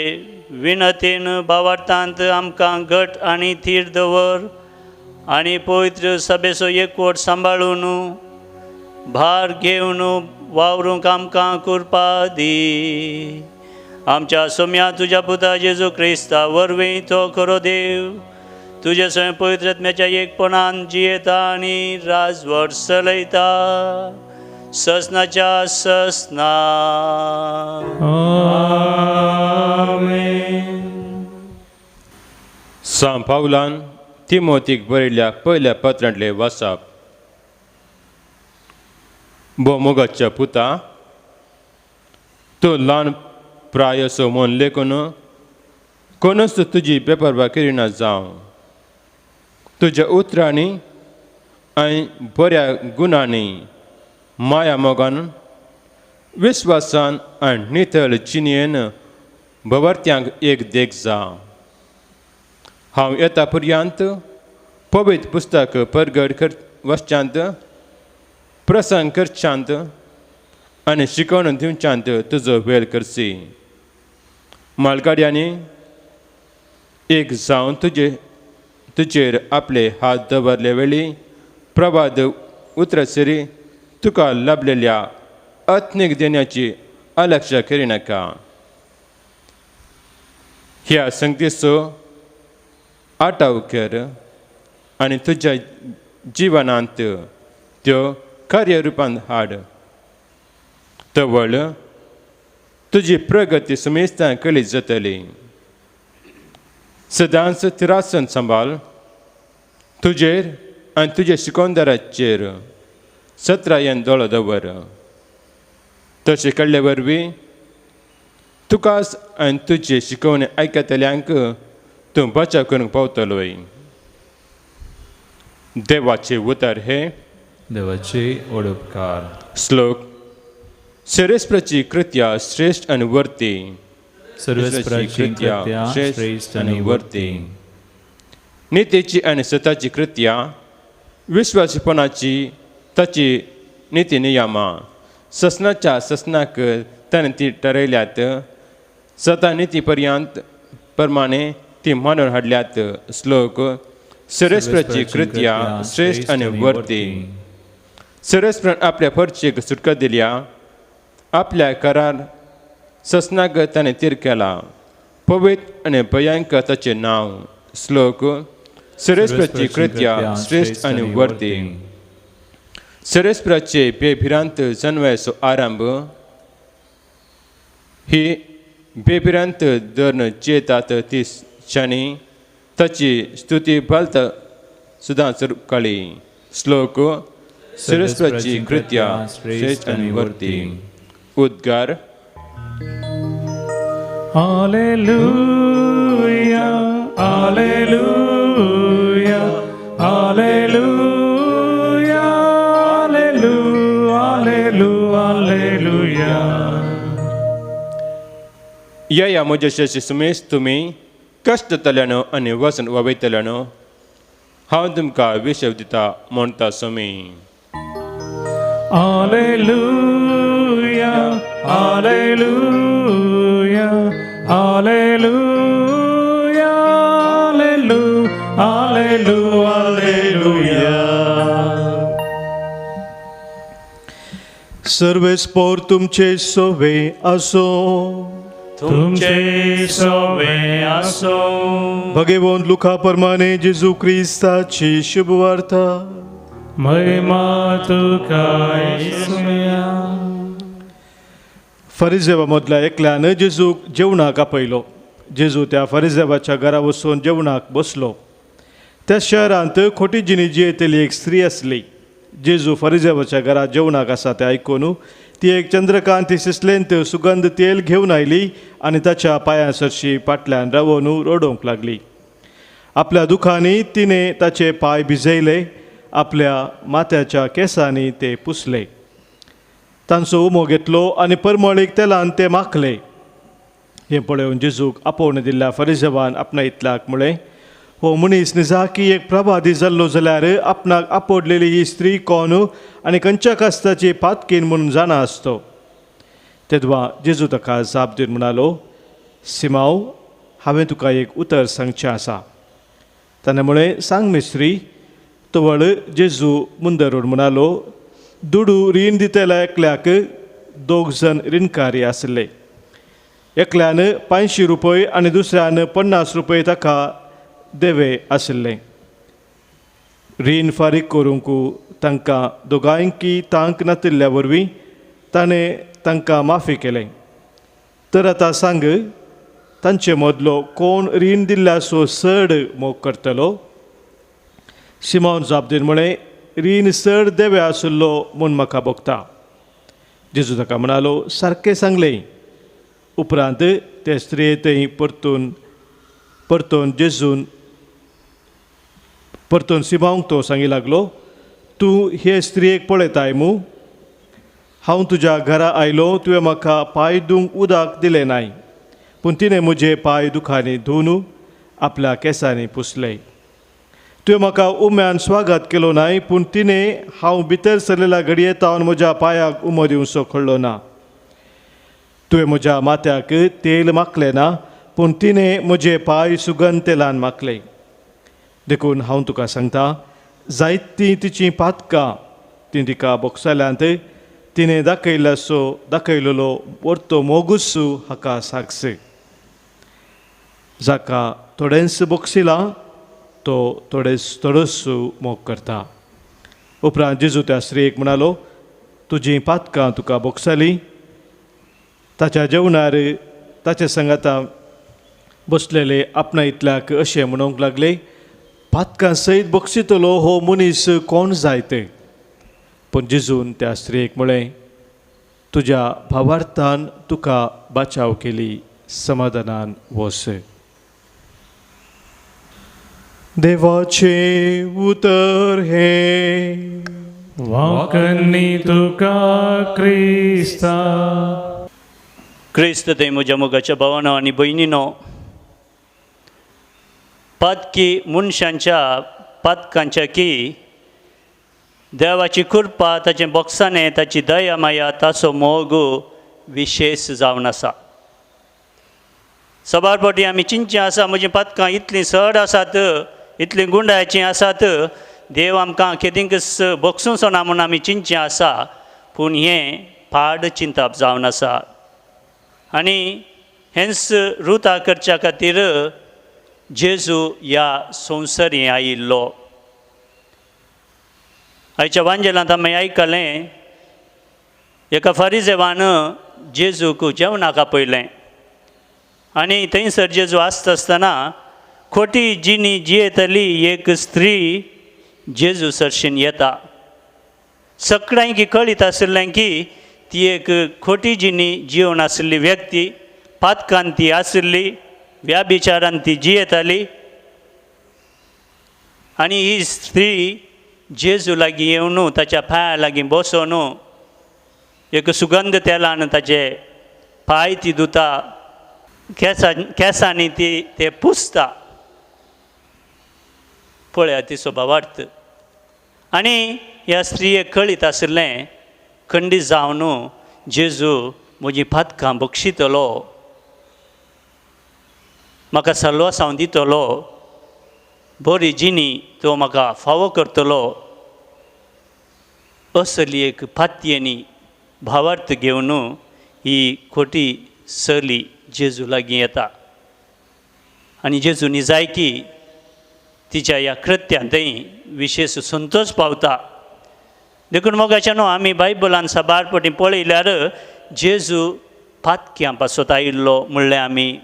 विनतेन भावार्थांत आमकां घट आनी थीर दवर आनी पवित्र सभेचो एकवट सांबाळून भार घेवन वावरूंक आमकां कृपा दी. आमच्या सोम्या तुज्या पुता जेजू क्रिस्ता वरवीं तो खरो देव तुजे स्वयं पवित्र आत्म्याच्या एकपणान जियेता आनी राजवट चलयता. ससनाच्या ससना. सांत पावलान तिमोथीक बरयल्ल्या पयल्या पत्रांतले वाचप. मोगाच्या पुता, तूं ल्हान प्राय असो म्हूण लेखून कोणूच तुजी बेपरवा करिना जावं. तुज्या उतरांनी आनी बऱ्या गुणांनी माया मोगान विस्वासान आनी नितळ चिनयेन भवार्थ्यांक एक देख जा. हांव येता पर्यंत पवित्र पुस्तक परगट वचच्यांत, प्रसंग करच्यांत आनी शिकवण दिवच्यांत तुजो वेळ करची. मालगाड्यांनी एक जावन तुजेर आपले हात दवरले वेळी प्रभाद उतरसरी तुका लाभलेल्या अत्नीक देण्याची अलक्ष्य करिनाका. ह्या संगतीचो आठाव कर आनी तुज्या जिवनांत त्यो कार्यरुपांत हाड. तवळ तुजी प्रगती सुमेस्तां कळीत जातली. सदांच तिरासन सांबाळ तुजेर आनी तुज्या शिकोंदराचेर सत्रायेन दोळो दवर. तशें केल्ले वरवीं तुकाच आनी तुजे शिकोवणे आयकतल्यांक तूं बचाव करूंक पावतलोय. देवाचे उतर हे देवाचे ओडपकार. श्लोक. सर्वेस्पराची कृत्या श्रेष्ठ आनी वर्ती. सर्वेस्पराची कृत्या श्रेष्ठ आनी वर्ती. नितीची आनी सताची कृत्या, विश्वासीपणाची ताची निती नियमां. ससनाच्या ससनाक ताणें ती ठरयल्यात. सता निती पर्यंत प्रमाणे ती मांडून हाडल्यात. श्लोक. सर्वेस्पराची कृत्या श्रेष्ठ आनी वर्ती. सर्वेस्परान आपल्या फर्चेक सुटका दिल्या. आपल्या करार ससनाक ताणें तीर केला. पवित्र आनी भयंकर ताचें नांव. श्लोक. सर्वेस्पराची कृत्या श्रेष्ठ आनी वर्ती. सर्वेस्पराचे बेभिरांत जन्माचो आरंभ. ही बेभिरांत धर्ण चेतात ती क्षणी ताची स्तुती भलत सुद्दां कळी. श्लोक. सर्वेस्पराची कृत्या श्रेष्ठ आनी वर्ती. उद्गार. Alleluia, Alleluia, Alleluia, Alleluia, Alleluia, Alleluia. या म्हज्या सुमेश तुमी कश्टतल्यानो आनी वचन ववयतल्यानो हांव तुमकां विशव दिता म्हणटा Sumi. Alleluia, Alleluia, Alleluia, Alleluia, Alleluia, Alleluia. सर्वेस्पोर तुमचे सोवे असो. तुमचे सोवे असो. भगवंत लुका प्रमाणे जेजू क्रिस्ताची शुभवार्ता. महिमा तुका येसुया. फरिजेवा मदल्या एकल्यान जेजूक जेवणाक आपयलो. जेजू त्या फरिजेवाच्या घरा वचून जेवणाक बसलो. त्या शहरांत खोटी जिणी जियेतली एक स्त्री आसली. जेजू फरिजेवाच्या घरा जेवणाक आसा तें आयकून ती एक चंद्रकांती सिसलेंत सुगंध तेल घेवन आयली आनी ताच्या पांयां सरशी फाटल्यान रावून रडोवंक लागली. आपल्या दुखांनी तिणें ताचे पांय भिजयले. आपल्या माथ्याच्या केंसांनी ते पुसले. तांचो उमो घेतलो आनी परमळीक तेलान ते माखले. हें पळोवन जेजूक आपोवणें दिल्ल्या फरिजेवान आपणायतल्याक म्हळें, हो मनीस निजाकी एक प्रभादी जाल्लो जाल्यार आपणाक आपोडलेली ही स्त्री कोण आनी खंयच्या कास्ताची पातकीन म्हणून जाणा आसतो. तेदवा जेजू ताका जाप दिवन म्हणालो, सिमांव, हांवें तुका एक उतर सांगचें आसा. ताणें म्हळें, सांग मिस्त्री. तवळ जेजू मुंदरून म्हणालो, दुडू रीण दितेल्या एकल्याक 2 जण रिणकारी आसले. एकल्यान 500 रुपया आनी दुसऱ्यान 50 रुपया ताका देवे आशिल्ले. रीण फारीक करूंक तांकां दोगांयकी तांक नातिल्ल्या वरवीं ताणें तांकां माफी केलें. तर आतां सांग, तांचे मदलो कोण रीण दिल्ल्याचो चड मोग करतलो? शिमोन जाप दिवन म्हळें, रीण चड देवे आशिल्लो म्हूण म्हाका भोगता. जेजू ताका म्हणालो, सारकें सांगलें. उपरांत ते स्त्रिये थंय परतून सिमोंक तो सांगी लागलो, तूं हे स्त्रियेक पळयताय मूं? हांव तुज्या घरा आयलो, तुवें म्हाका पांय धुवंक उदक दिलें नाय, पूण तिणें म्हजे पांय दुखांनी धुवन आपल्या केंसांनी पुसले. तुवें म्हाका उम्यान स्वागत केलो नाय, पूण तिणें हांव भितर सरलेल्या घडये तावन म्हज्या पांयाक उमो दिवचो कळ्ळो ना. तुवें म्हज्या माथ्याक तेल मागलें ना, पूण तिणें म्हजे पांय सुगंध तेलान मागले. देखून हांव तुका सांगता, जायतीं तिचीं पातकां ती तिका बोगसल्यांत तिणें दाखयलेलो परतो मोगूच हाका सागस. जाका थोडेंच बोगसिलां तो थोडोस मोग करता. उपरांत जेजू त्या स्त्रियेक म्हणालो, तुजीं पातकां तुका बोगसलीं. ताच्या जेवणार ताचे सांगाता बसलेले आपणा इतल्याक अशें म्हणूंक लागले, पातकां सयत बक्षितलो हो मनीस कोण जायत? पूण जेजून त्या स्त्रियेक म्हळें, तुज्या भावार्थान तुका बाचाव केली, समाधानान वच. देवाचे उतर हे वाकनी तुका क्रिस्ता. क्रिस्त ते म्हज्या मोगाच्या भावांनो आनी भयणीनो, पातकी मनशांच्या पातकांच्या की देवाची कृपा, ताचें बोगसाणें, ताची दया माया, ताचो मोग विशेश जावन आसा. सबार फावटी आमी चिंतचें आसा, म्हजीं पातकां इतलीं चड आसात, इतलीं गुंडाळाचीं आसात, देव आमकां केदींकच बोगसूंचो ना म्हूण आमी चिंतचें आसा. पूण हें पाड चिंतप जावन आसा. आनी हेंच रुता करच्या खातीर जेजू ह्या संवसारी आयिल्लो. आयच्या वांजेलांत आमी आयकलें, एका फारिजेवान जेजूक जेवणाक आपयलें आनी थंयसर जेजू आसता आसतना खोटी जिणी जियेतली एक स्त्री जेजू सरशीन येता. सगळ्यांक कळीत आशिल्लें की ती एक खोटी जिणी जिवन आशिल्ली व्यक्ती, पातकान ती आशिल्ली, व्याभिचारान ती जियेताली. आनी ही स्त्री जेजू लागीं येवन ताच्या पांया लागीं बसोन एक सुगंध तेलान ताचे पांय ती धुता, केंसांनी ती ते पुसता. पळया तिचो भावार्थ. आनी ह्या स्त्रियेक कळीत आशिल्लें, खंडीत जावन जेजू म्हजीं पातकां बक्षितलो, म्हाका साल्वासांव दितलो, बरी जिणी तो म्हाका फावो करतलो. असली एक पातयेनी भावार्थ घेवन ही खोटी चली जेजू लागीं येता. आनी जेजूनी जाय की तिच्या ह्या कृत्यांतय विशेश संतोश पावता. देखून मोगाच्यानो आमी बायबलान साबार फावटी पळयल्यार जेजू पातक्यां पासत आयिल्लो म्हणलें आमी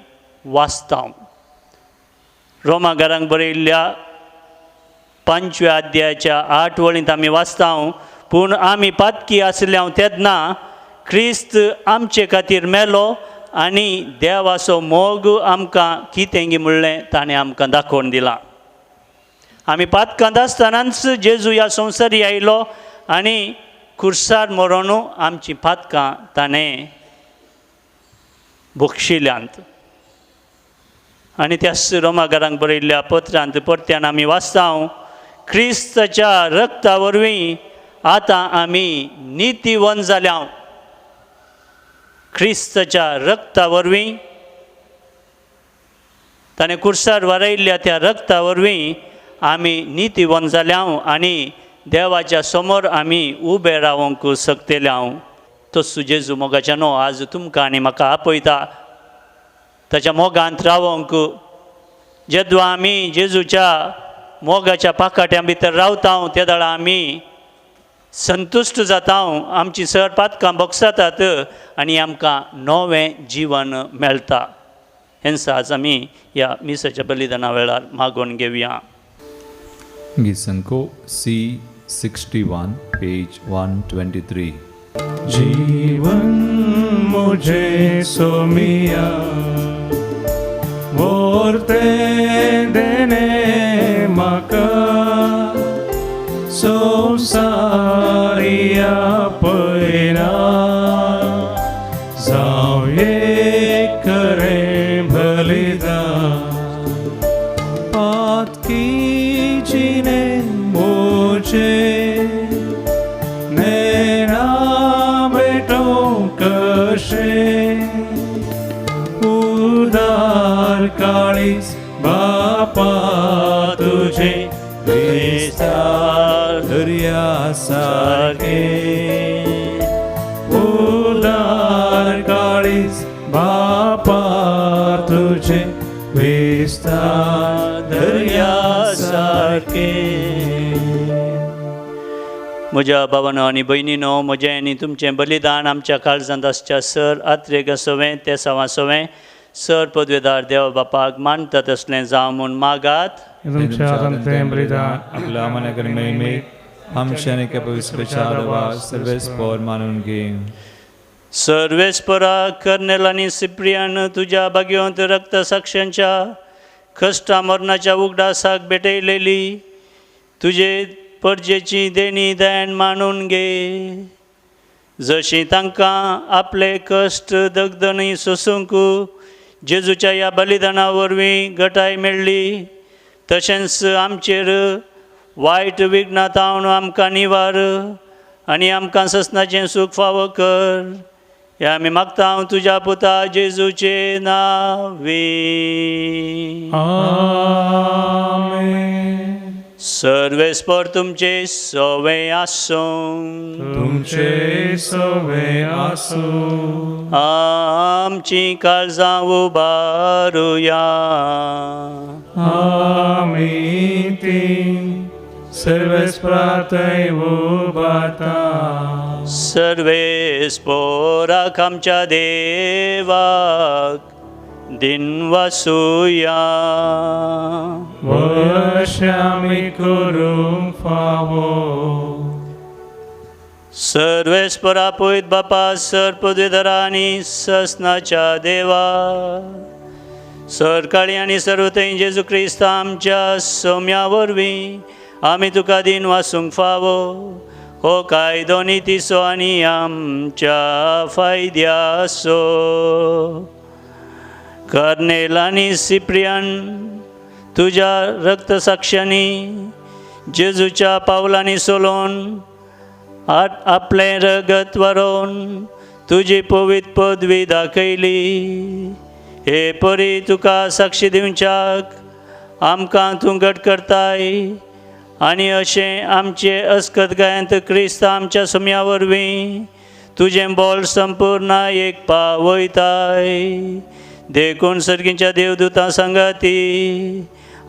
वाचता. रोमाकारांक बरयल्ल्या 5व्या अध्यायाच्या 8 वळींत आमी वाचता, पूण आमी पातकी आसल्यां तेन्ना क्रिस्त आमचे खातीर मेलो आनी देवाचो मोग आमकां कितें म्हणलें ताणें आमकां दाखोवन दिलां. आमी पातकांत आसतनाच जेजू ह्या संवसारी आयलो आनी खुर्सार मरोन आमचीं पातकां ताणें बक्षिल्यांत. आनी त्याच रोमाकारांक बरयल्ल्या पत्रांत परत्यान आमी वाचता, क्रिस्ताच्या रक्ता वरवीं आतां आमी नितीवन जाल्या. क्रिस्ताच्या रक्ता वरवीं, ताणें कुर्सार वारयल्ल्या त्या रक्ता वरवीं आमी नितीवन जाल्या आनी देवाच्या समोर आमी उबे रावंक शकतल्या. तसो जेजू मोगाच्यानो आज तुमकां आनी म्हाका आपयता ताच्या मोगांत रावंक. जेद्वा आमी जेजूच्या मोगाच्या पाकाट्या भितर रावता त्या दाळा आमी संतुश्ट जाता आमची सर पातकां बोगसातात आनी आमकां नवें जीवन मेळटा हें आज आमी ह्या मिसाच्या बलिदाना वेळार मागोवन घेवया. Gisanko C61 page 123. जीवन मुझे सोमिया वर्ते देने म्हाका संवसारिया पयना जावं एक करें बलिदान पातकी जीने मुझे नैना बेटों कशे उदार काळीस बापा तुझे विस्तार दर्या सारखे उदार काळीस बापा तुझे विस्तार दर्या सारखे. म्हज्या भावानो आनी भयणीनो, म्हजें आनी तुमचें बलिदान आमच्या काळजांत आसच्या सर आत्रेक आसोवें ते सांवासोवें सर पदवेदार देवा बापाक मानता तसलें जावं म्हूण मागात. तुमच्या आत्मतें बलिदान आपल्या मनाकडे मेळमे आमच्या आणि पवित्र सर्वेस्पोर मानून घे. सर्वेस्परा कर्नेल आनी सिप्रियान तुज्या भाग्यवंत रक्त साक्षांच्या कश्टा मरणाच्या उगडासाक भेटयलेली तुजे परजेची देणी दयान मानून घे. जशी तांकां आपले कश्ट दगदणी सोसूंक जेजूच्या ह्या बलिदाना वरवीं घटाय मेळ्ळी तशेंच आमचेर वायट विघ्नां आमकां निवार आनी आमकां ससनाचें सूख फावो कर. हे आमी मागता तुज्या पुता जेजूचे नांवी. आमेन. सर्वेस्पर तुमचे सवे आसूं. तुमचे सवे आसूं. आमची काळजां उबारुया. आमी ती सर्वेस्परातय उबारता. सर्वेस्पोराक आमच्या देवाक दिनवासुया. वर्षामी करूंक फावो. सर्वेस्परा पळयत बापा सर पदवेदारा आनी ससनाच्या देवा सरकाळी आनी सर्वतय जेजू क्रिस्त आमच्या सौम्या वरवीं आमी तुका दिन वासूंक फावो. हो कायदो नितीसो आनी आमच्या फायद्यासो. कर्नेल आनी सिप्रियान तुज्या रक्तसाक्ष्यांनी जेजूच्या पावलांनी सोलोवन आपलें रगत व्हरोवन तुजी पवित्र पदवी दाखयली. हे परी तुका साक्षी दिवच्याक आमकां तूं घट करताय आनी अशें आमचे अस्कत गायंत क्रिस्त आमच्या सुम्या वरवीं तुजें बोल संपूर्ण एक पावयताय. देखून सर्गीच्या देवदूतां संगाती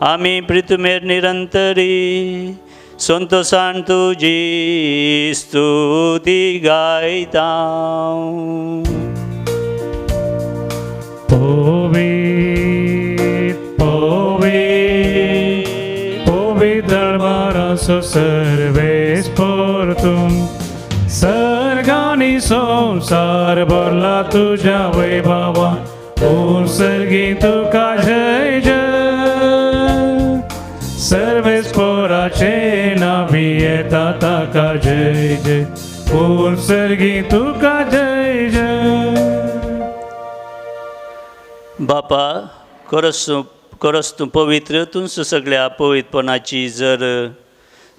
आमी प्रितुमेर निरंतरी संतोषान तुजी स्तुती गायता. दरबारासो सर्वेस्पर तुम सर्गानी संसार भरला तुझ्या वैभवा. ओ सर्गी तुका जय जय. सर्वेस्पराचे नावी येता ताका जय जय. ओ सर्गी तुका जय जय. बापा करस तूं पवित्र तुमचो सगळ्या पवित्रपणाची जर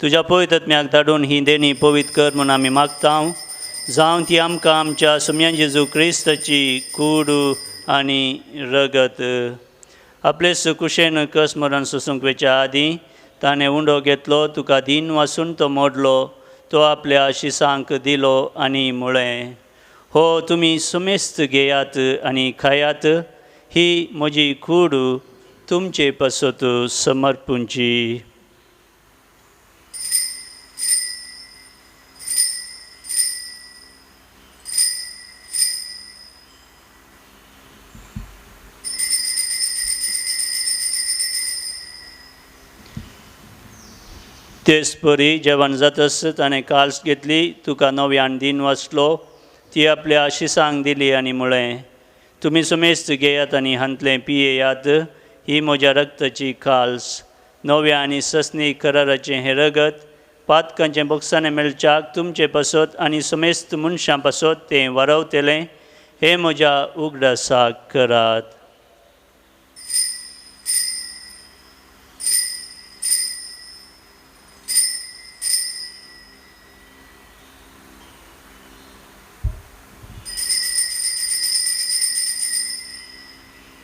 तुज्या पवित्र आत्म्याक धाडून ही देणी पवित्र कर म्हूण आमी मागता. जावं ती आमकां आमच्या सुम्या जेजू क्रिस्ताची कूड आनी रगत आपले सुकुशेन कस मरण सोसूंक वेच्या आदीं ताणें उंडो घेतलो तुका दिन वासून तो मोडलो तो आपल्या आशिसांक दिलो आनी म्हळें हो तुमी सुमेस्त घेयात आनी खायात. ही म्हजी कूड तुमचे पसत समर्पूंची. तेच परी जेवण जातस ताणें काल्स घेतली, तुका नव्यान दिन वाचलो, ती आपल्या आशिसांक दिली आनी म्हळें, तुमी सुमेस्त घेयात आनी हांतलें पियेयात, ही म्हज्या रक्ताची काल्स, नव्या आनी ससनी कराराचें हें रगत, पातकांचें बक्षाने मेळच्याक तुमचे पासत आनी सुमेस्त मनशां पासत तें वारवतलें, हे म्हज्या उगडासाक करात.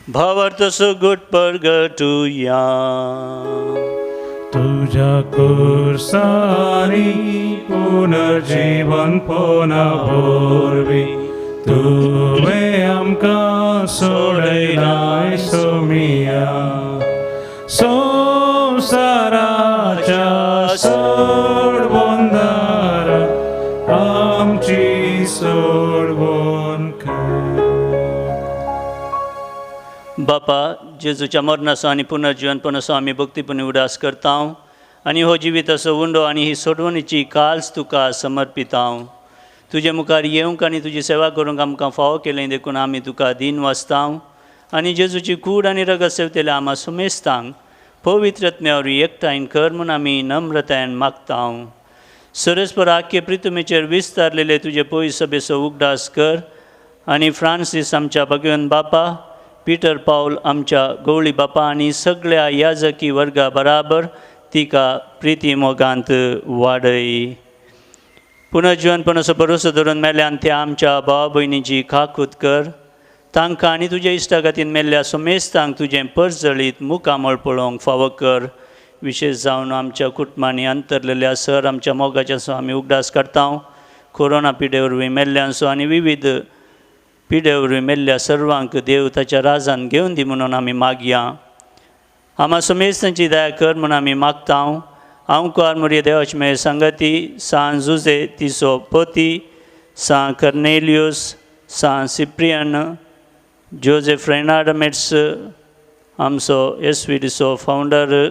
भावार्थ सुगुट परगटुया. तुझ्या कुर्सानी पुनर्जीवन पोना भोरवी, तुवें आमकां सोडयलाय सोमिया. संवसाराच्या सोडवंदारा आमची सोडवण कर. बापा, जेजूच्या मरणाचो आनी पुनर्जीवनपणाचो आमी भक्तीपणी उडास करता आनी हो जिविताचो उंडो आनी ही सोडवणीची काल्स तुका समर्पिता. तुजे मुखार येवंक आनी तुजी सेवा करूंक आमकां फावो केलें देखून आमी तुका दिन वाचता आनी जेजूची कूड आनी रगत सेवतले आम्हा सुमेस्तांक पवित्रत्म्यावर एकठांय कर म्हूण आमी नम्रतायेन मागता. सरस्पर आख्खे पृथ्वीचेर विस्तारलेले तुजे पळय सभेचो उगडास कर आनी फ्रांसीस आमच्या भगवन बापा, पीटर पाऊल आमच्या गवळी बापा आनी सगळ्या याजकी वर्गा बराबर तिका प्रिती मोगांत वाडय. पुनर्जीवनपणाचो भरोसो धरून मेल्यान त्या आमच्या भावा भयणीची खाकूत कर. तांकां आनी तुज्या इश्टा खातीर मेल्ल्या सुमेस्तांक तुजें परजळीत मुखामळ पळोवंक फावो कर. विशेश जावन आमच्या कुटुंबांनी अंतरलेल्या सर आमच्या मोगाच्याचो आमी उगडास करता. कोरोना पिडे वरवीं मेल्ल्यांचो आनी विविध पिडे वरवीं मेल्ल्या सर्वांक देव ताच्या राजान घेवन दी म्हणून आमी मागया. आम्हा सुमेस्तांची दया कर म्हूण आमी मागता. हांव कुआरमुरी देवाची मेळ संगती, सान जुजे तिचो पती, सान कर्नेलियोस, सान सिप्रियन, जोझेफ रेनार्डमेट्स, आमचो एसवीडीचो फावंडर,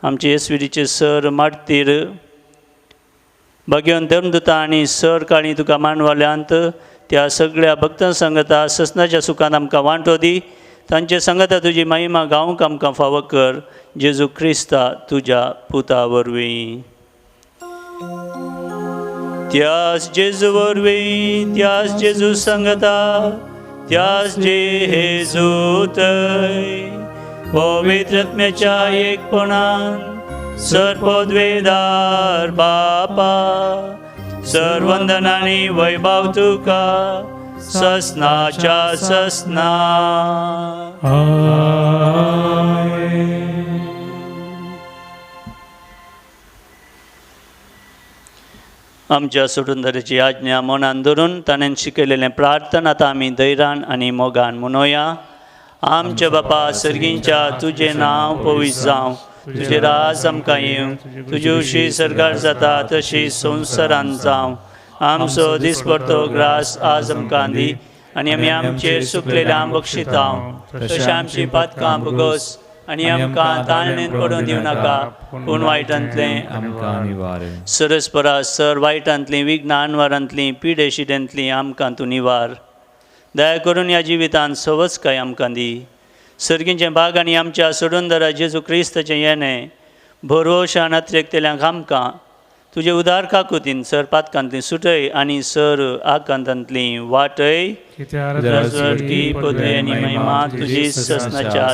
आमचे एसवीडीचे सर मार्तीर, भगवन धर्मदुता आनी सर काळी तुका मानवाल्यांत त्या सगळ्या भक्तां संगता ससनाच्या सुखान आमकां वांटो दी. तांचे संगता तुजी महिमा गावंक आमकां फावो कर. जेजू क्रिस्ता तुज्या पुता वरवीं. त्याच जेजू वरवीं, त्याच जेजू संगता, त्याच जेजू थंय पवित्रत्म्याच्या एकपणान सर्वोद्वेदार बापा, सर्वंदन आनी वैभव तुका ससनाच्या ससना. आमच्या सोडूनधरेची आज्ञा मनान धरून ताणें शिकयलेलें प्रार्थना आतां आमी धैर्यान आनी मोगान म्हणोया. आमच्या बापा सर्गींच्या तुजें नांव पवित्र जावं, तुजें राज आमकां येवं, तुजी उशी सरकार जाता तशी संवसारांत जावं. आमचो दिसपडटो ग्रास आज आमकां दी आनी आमी आमचेर चुकलेल्यांक बक्षिता, तशें आमची पातकां भोगोस आनी आमकां ताळणेंत पडूं दिवं नाका, पूण वायटांतलें आमकां निवार. सरस्परा सर वायटांतलीं विघ्नां आनवारांतलीं पिडे शिडेंतलीं आमकां तूं निवार. दया करून ह्या जिवितांत सवचकाय आमकां दी. सर्गींचें भाग आनी आमच्या सोडूनधरा जेजू क्रिस्ताचें येणें भरवशान अत्रेकतेल्यांक आमकां तुजे उदार काकुतीन सर पातकांतलीं सुटय आनी सर आकांतांतलीं वाटय. की पदवी आनी महिमा तुजी ससनाच्या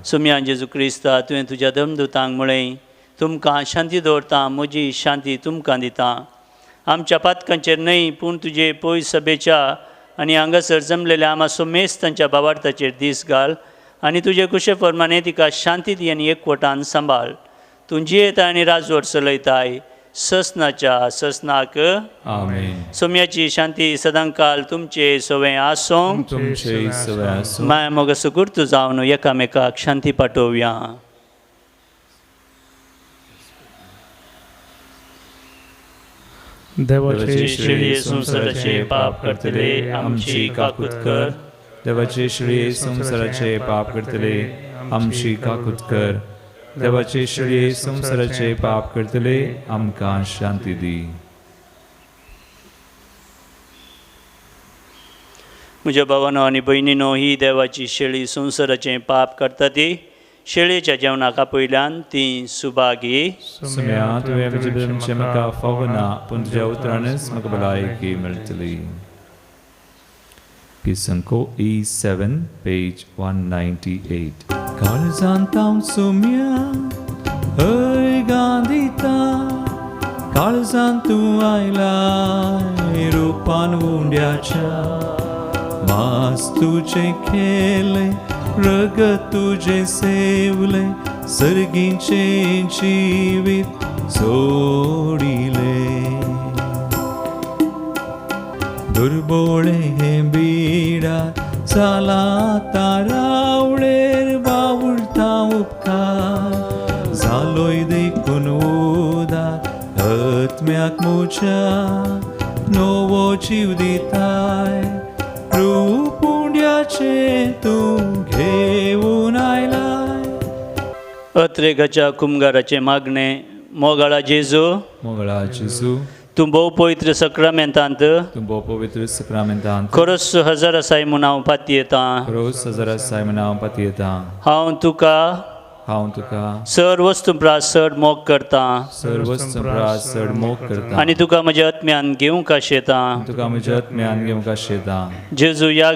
सुम्या जेजू क्रिस्ता तुवें तुज्या धर्मदुतांक म्हळें, तुमकां शांती दवरता, म्हजी शांती तुमकां दिता. आमच्या पातकांचेर न्हय पूण तुजे पळय सभेच्या आनी हांगासर जमलेल्या आम्हा सुमेस्तांच्या भावार्थाचेर दीस घाल आनी तुजे कुशे फर्माने तिका शांती दी आनी एकवटान सांबाळ. तूं जियेता आनी राजवट चलयताय ससनाच्या ससनाक. आमेन. सोम्याची शांती सदांकाल तुमचे सवय आसूं. माया मोग सुकुर्त जावन एकामेकाक शांती पाठोवया. देवाचे श्री संसाराचे पाप करतले आमची काकूत कर. देवाचे श्री संसाराचे पाप करतले आमची काकूत कर. देवाचे शेळये संसाराचे पाप करतले आमकां शांती दी. म्हज्या भावानो आनी भयणीनो, ही देवाची शेळी संवसाराचें पाप करता ती शेळयेच्या जेवणाका पयल्यान ती सुभागी. सुम्या तुवें म्हजे जल्मचे म्हाका फावो ना, पूण तुज्या उतरानच म्हाका भलायकी मेळटली. Pisanko E7, page 198. काळजांतां सुम्या हय गांदिता, काळजांत तूं आयलाय रुपान उंड्याच्या. मास तुझे खेले, रगत तुझे सेवले, सर्गीचे जीवित सोडिले. दुर्बोळे हे बिडा जाला तारावळेर बावुळता उपकार. जालोय देखून उदार आत्म्याक म्हज्या, नवो जीव दिताय रूप उंड्याचे तूं घेवन आयलाय. अत्रेगाच्या कुंभाराचे मागणे. मोगाळा जेजू, मोगळा जेजू, तूं भोव पवित्र सक्रामेंतांत तूं भोव पवित्र सक्रामेंतांत खरोच हजार आसाय म्हूण हांव पातयेतां. रोज हजारासाय म्हण हांव पातयेतां. हांव तुका सर वस्तुप्रास चड मोग करता, चड मोग करता, आनी तुका म्हज्या आत्म्यान घेवंक आशेतां. तुका म्हज्या आत्म्यान घेवंक आशेतां. जेजू ह्या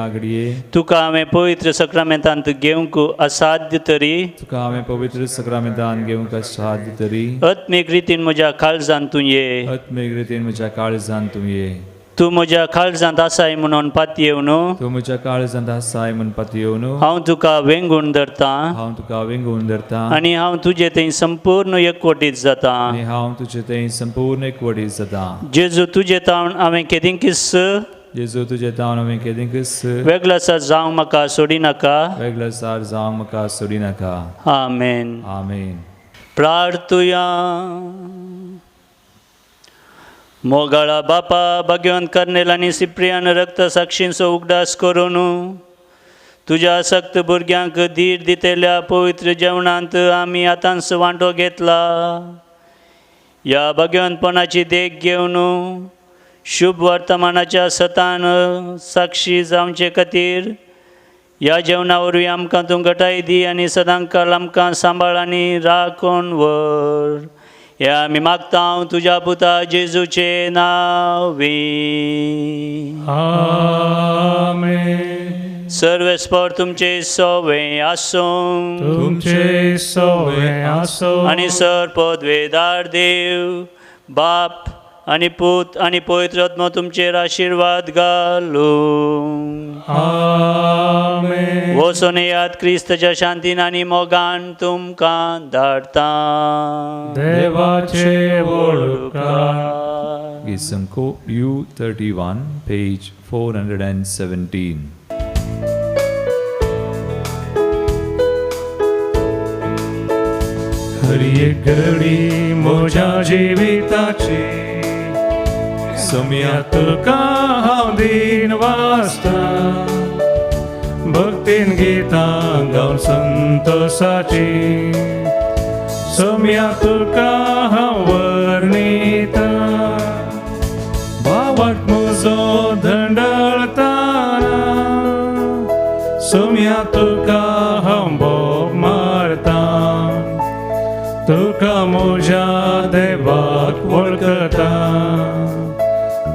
घडये तुका हांवें पवित्र सक्रामेंतांत घेवंक असाध्य तरी, तुका हांवें पवित्र सक्रामेंतांत घेवंक असाध्य तरी, आत्मीक रितीन म्हज्या काळजांत तूं ये. आत्मीक रितीन म्हज्या काळजांत तूं ये. तूं म्हज्या काळजांत आसाय म्हणून पातयेवन, तूं म्हज्या काळजांत आसाय म्हूण पातयेवन हांव तुका वेंगून धरतां. हांव तुका वेंगून धरतां. आनी हांव तुजे थंय संपूर्ण एकवटीत जाता. आनी हांव तुजे थंय संपूर्ण एकवटीत जाता. जेजू तुजे तावन हांवें केदींकीच जेजू तुजे तावन हांवें केदींकच वेगळासार जावंक म्हाका सोडिनाका. वेगळासार जावंक म्हाका सोडिनाका. आमेन. आमेन. प्रार्थुया. मोगाळा बापा भगवंत कर्नेल आनी सिप्रियान रक्त साक्षींचो उगडास करून तुज्या सक्त भुरग्यांक धीर दितेल्या पवित्र जेवणांत आमी आतांच वांटो घेतला. ह्या भगवंतपणाची देख घेवन शुभ वर्तमानाच्या सतान साक्षी जावचे खातीर ह्या जेवणा वरवीं आमकां तूं घटाय दी आनी सदांकाल आमकां सांबाळ आनी राखून व्हर. हे आमी मागता तुज्या पुता जेजूचे नांवी. आमेन. सर्वेस्पर तुमचे सवे आसूं, तुमचे सवे आसूं, आनी सर्पद्वेदार देव बाप आनी पूत आनी पवित्र आत्मा तुमचेर आशिर्वाद घालूं. आमेन. वचून याद क्रिस्ताच्या शांतीन आनी मोगान तुमकां धाडटा. देवाचे वळखकार. Pisanko U31, page 417. हर एक घडी म्हज्या जिविताची सम्या तुका हांव दिन वाचता. भक्तीन गितां गावन संतोशाची सम्या तुका हांव वर्णिता. भावाक म्हजो धंडळताना सम्या तुका हांव भोग मारता. तुका म्हज्या देवाक वळखता.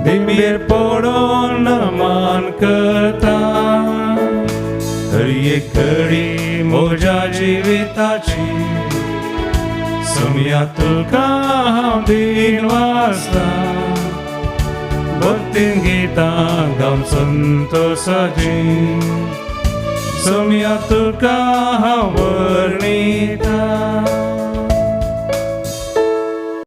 दिंबेर पडोन मान करता. हर एक घडी म्हज्या जिविताची सम्या तुका हांव दिन वाचता. भक्तीन गितां गावन संतोशाची सम्या तुका हांव वर्णिता.